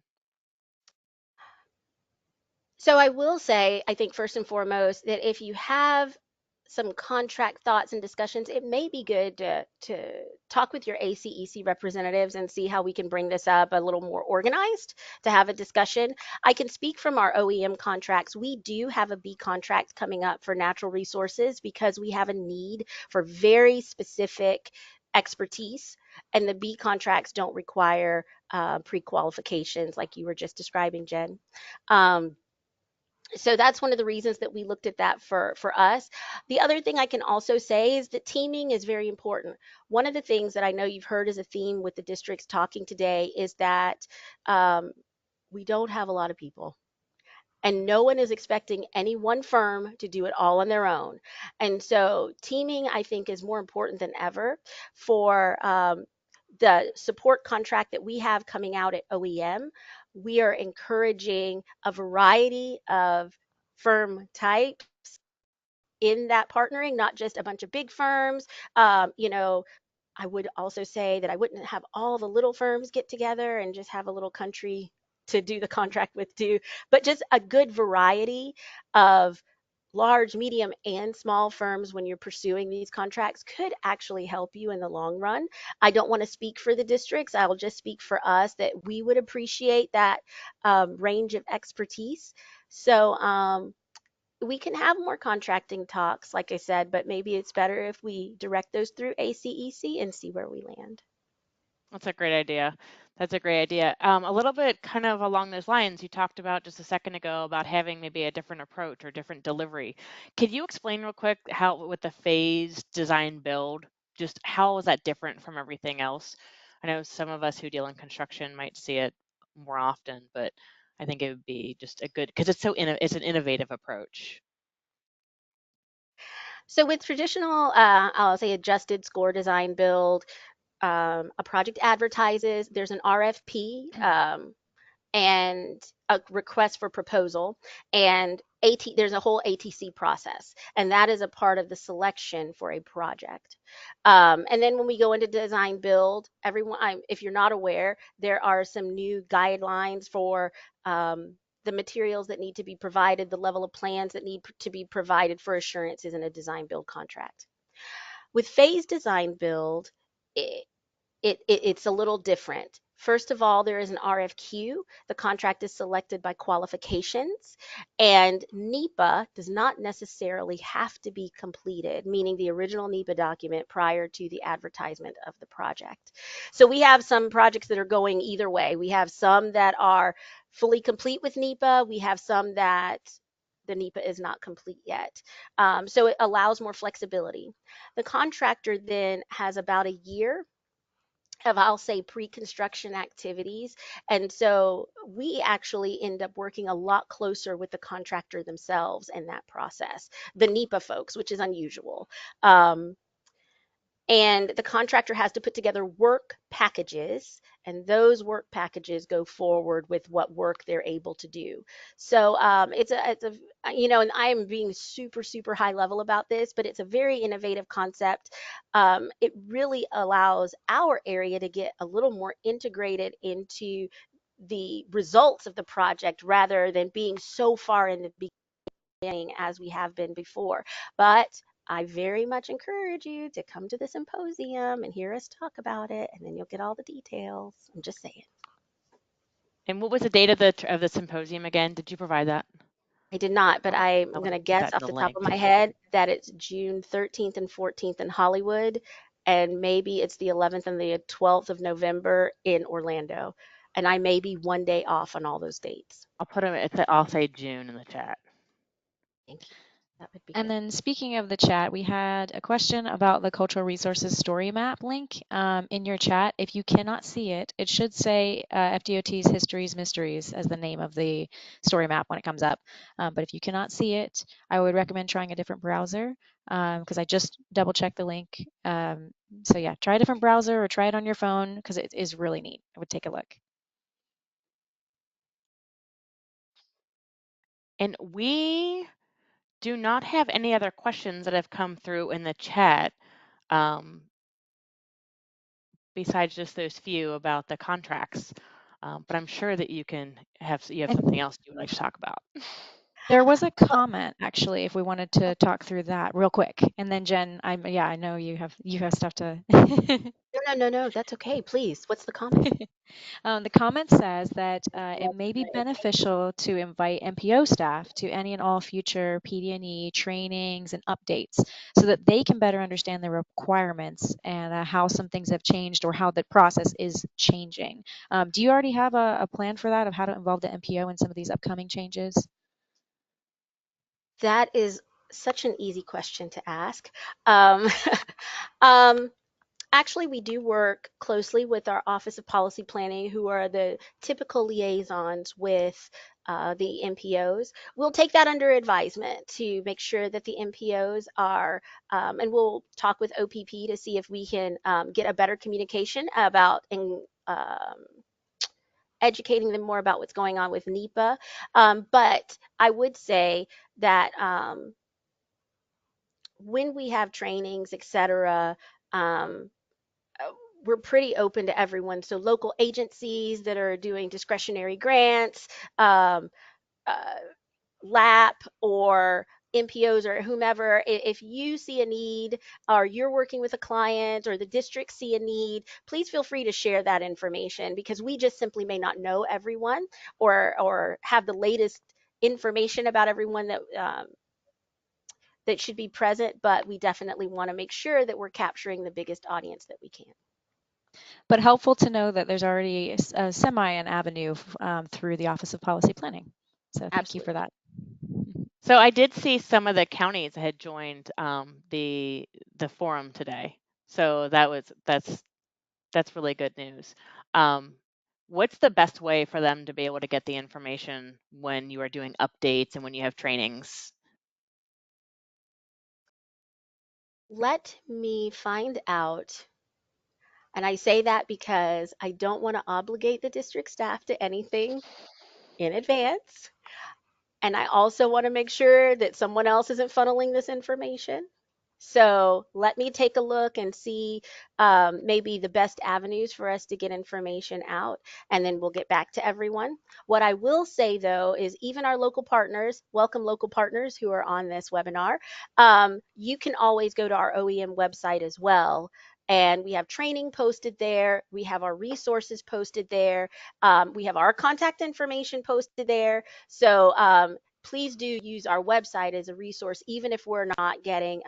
So I will say, I think first and foremost, that if you have some contract thoughts and discussions, it may be good to talk with your ACEC representatives and see how we can bring this up a little more organized to have a discussion. I can speak from our OEM contracts. We do have a B contract coming up for natural resources because we have a need for very specific expertise, and the B contracts don't require pre-qualifications like you were just describing, Jen. So that's one of the reasons that we looked at that for us. The other thing I can also say is that teaming is very important. One of the things that I know you've heard as a theme with the districts talking today is that we don't have a lot of people. And no one is expecting any one firm to do it all on their own. And so teaming, I think, is more important than ever for the support contract that we have coming out at OEM. We are encouraging a variety of firm types in that partnering, not just a bunch of big firms. I would also say that I wouldn't have all the little firms get together and just have a little country to do the contract with too, but just a good variety of large, medium, and small firms when you're pursuing these contracts could actually help you in the long run. I don't want to speak for the districts. I will just speak for us that we would appreciate that range of expertise. So we can have more contracting talks, like I said, but maybe it's better if we direct those through ACEC and see where we land. That's a great idea. That's a great idea. A little bit kind of along those lines, you talked about just a second ago about having maybe a different approach or different delivery. Could you explain real quick how with the phased design build, just how is that different from everything else? I know some of us who deal in construction might see it more often, but I think it would be just a good, because it's an innovative approach. So with traditional, I'll say adjusted score design build, a project advertises, there's an RFP, and a request for proposal, and there's a whole ATC process, and that is a part of the selection for a project. And then when we go into design build, if you're not aware, there are some new guidelines for the materials that need to be provided, the level of plans that need to be provided for assurances in a design build contract. With phase design build, it's a little different. First of all, there is an RFQ. The contract is selected by qualifications, and NEPA does not necessarily have to be completed, meaning the original NEPA document prior to the advertisement of the project. So we have some projects that are going either way. We have some that are fully complete with NEPA. We have some that the NEPA is not complete yet. So it allows more flexibility. The contractor then has about a year of, I'll say, pre-construction activities. And so we actually end up working a lot closer with the contractor themselves in that process, the NEPA folks, which is unusual. And the contractor has to put together work packages, and those work packages go forward with what work they're able to do. So it's a and I am being super high level about this, but it's a very innovative concept. It really allows our area to get a little more integrated into the results of the project rather than being so far in the beginning as we have been before. But I very much encourage you to come to the symposium and hear us talk about it, and then you'll get all the details. I'm just saying. And what was the date of the symposium again? Did you provide that? I did not, but I'm I'll going to put guess that in off the the top link. of my head that it's June 13th and 14th in Hollywood, and maybe it's the 11th and the 12th of November in Orlando. And I may be one day off on all those dates. I'll say June in the chat. Thank you. That would be And good. then speaking of the chat, we had a question about the cultural resources story map link in your chat. If you cannot see it, it should say FDOT's Histories Mysteries as the name of the story map when it comes up. But if you cannot see it, I would recommend trying a different browser because I just double checked the link. So yeah, try a different browser or try it on your phone because it is really neat. I would take a look. And we do not have any other questions that have come through in the chat. besides just those few about the contracts. But I'm sure that you have something else you would like to talk about. There was a comment actually, if we wanted to talk through that real quick, and then Jen, I know you have stuff to. No, that's okay. Please, what's the comment? The comment says that it may be beneficial to invite MPO staff to any and all future PD&E trainings and updates so that they can better understand the requirements and how some things have changed or how the process is changing. Do you already have a plan for that, of how to involve the MPO in some of these upcoming changes? That is such an easy question to ask. Um, um, Actually, we do work closely with our Office of Policy Planning, who are the typical liaisons with the MPOs. We'll take that under advisement to make sure that the MPOs are, and we'll talk with OPP to see if we can get a better communication about educating them more about what's going on with NEPA. But I would say that when we have trainings, et cetera, um, we're pretty open to everyone. So local agencies that are doing discretionary grants, uh, LAP or MPOs or whomever, if you see a need or you're working with a client or the district see a need, please feel free to share that information because we just simply may not know everyone or have the latest information about everyone that should be present, but we definitely want to make sure that we're capturing the biggest audience that we can. But helpful to know that there's already a an avenue through the Office of Policy Planning. So thank you for that. So I did see some of the counties had joined the forum today. So that's really good news. What's the best way for them to be able to get the information when you are doing updates and when you have trainings? Let me find out. And I say that because I don't want to obligate the district staff to anything in advance. And I also want to make sure that someone else isn't funneling this information. So let me take a look and see maybe the best avenues for us to get information out, and then we'll get back to everyone. What I will say though is even our local partners, welcome local partners who are on this webinar, you can always go to our OEM website as well. And we have training posted there. We have our resources posted there. We have our contact information posted there. So please do use our website as a resource, even if we're not getting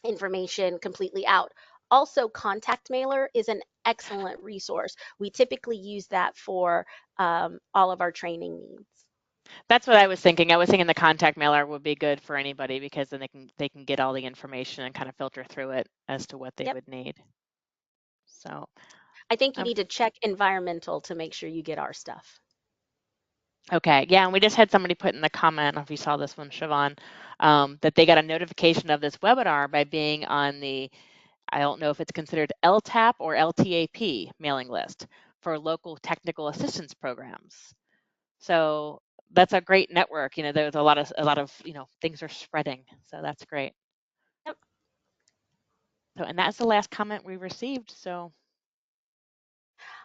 information completely out. Also, Contact Mailer is an excellent resource. We typically use that for all of our training needs. That's what I was thinking. I was thinking the contact mailer would be good for anybody because then they can get all the information and kind of filter through it as to what they would need. So I think you need to check environmental to make sure you get our stuff. Okay, yeah, and we just had somebody put in the comment, I don't know if you saw this one, Siobhan, that they got a notification of this webinar by being on the, I don't know if it's considered LTAP or LTAP mailing list for local technical assistance programs. So that's a great network. You know, there's a lot of things are spreading. So that's great. Yep. So, and that's the last comment we received. So.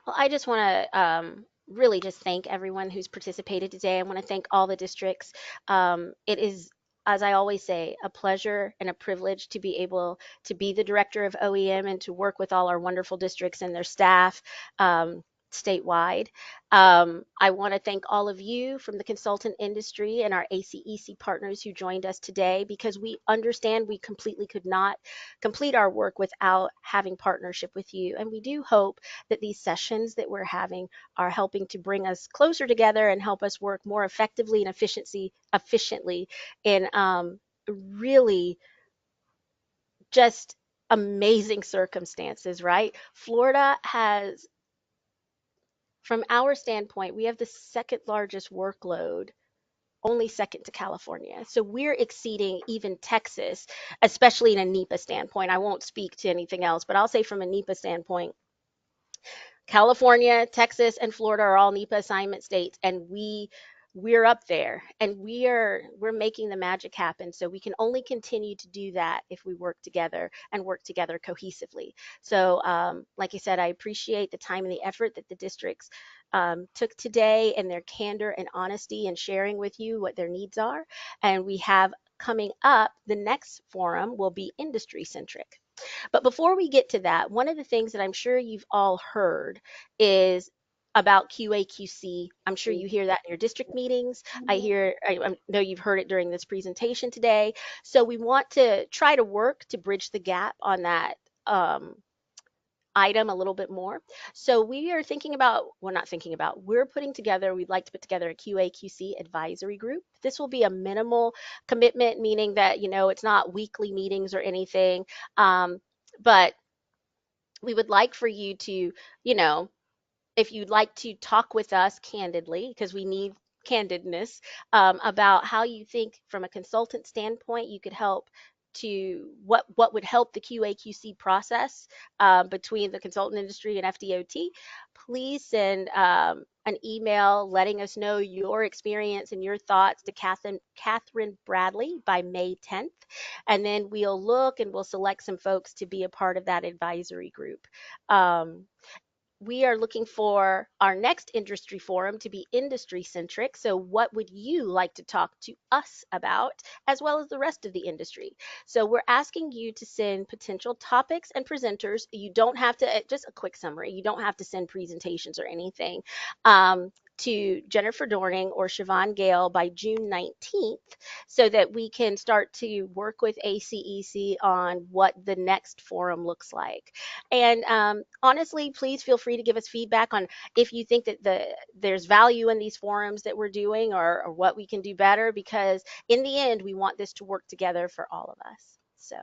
Well, I just want to really just thank everyone who's participated today. I want to thank all the districts. It is, as I always say, a pleasure and a privilege to be able to be the director of OEM and to work with all our wonderful districts and their staff. Statewide. I want to thank all of you from the consultant industry and our ACEC partners who joined us today because we understand we completely could not complete our work without having partnership with you. And we do hope that these sessions that we're having are helping to bring us closer together and help us work more effectively and efficiently in really just amazing circumstances, right? Florida has, from our standpoint, we have the second largest workload, only second to California. So we're exceeding even Texas, especially in a NEPA standpoint. I won't speak to anything else, but I'll say from a NEPA standpoint, California, Texas, and Florida are all NEPA assignment states, and we we're up there and we're making the magic happen. So we can only continue to do that if we work together and work together cohesively. So like I said, I appreciate the time and the effort that the districts took today, and their candor and honesty and sharing with you what their needs are. And we have coming up, the next forum will be industry centric. But before we get to that, one of the things that I'm sure you've all heard is about QA/QC. I'm sure you hear that in your district meetings. I know you've heard it during this presentation today. So we want to try to work to bridge the gap on that item a little bit more. So we are thinking about, well, not thinking about, we'd like to put together a QA/QC advisory group. This will be a minimal commitment, meaning that, it's not weekly meetings or anything. But we would like for you to, you know, if you'd like to talk with us candidly, because we need candidness, about how you think from a consultant standpoint you could help to what would help the QA/QC process between the consultant industry and FDOT, please send an email letting us know your experience and your thoughts to Catherine Bradley by May 10th. And then we'll look and we'll select some folks to be a part of that advisory group. We are looking for our next industry forum to be industry centric. So what would you like to talk to us about, as well as the rest of the industry? So we're asking you to send potential topics and presenters. You don't have to, just a quick summary, you don't have to send presentations or anything. To Jennifer Dorning or Siobhan Gale by June 19th, so that we can start to work with ACEC on what the next forum looks like. And honestly, please feel free to give us feedback on if you think that there's value in these forums that we're doing, or what we can do better, because in the end, we want this to work together for all of us. So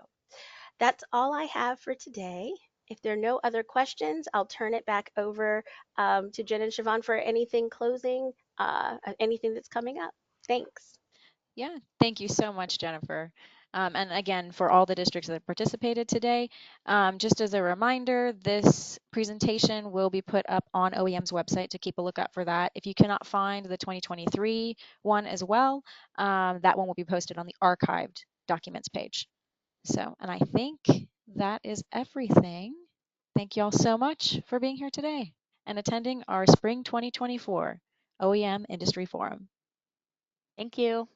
that's all I have for today. If there are no other questions, I'll turn it back over to Jen and Siobhan for anything closing, anything that's coming up. Thanks. Yeah, thank you so much, Jennifer. And again, for all the districts that participated today, just as a reminder, this presentation will be put up on OEM's website, to keep a lookout for that. If you cannot find the 2023 one as well, that one will be posted on the archived documents page. So, and I think that is everything. Thank you all so much for being here today and attending our Spring 2024 OEM Industry Forum. Thank you.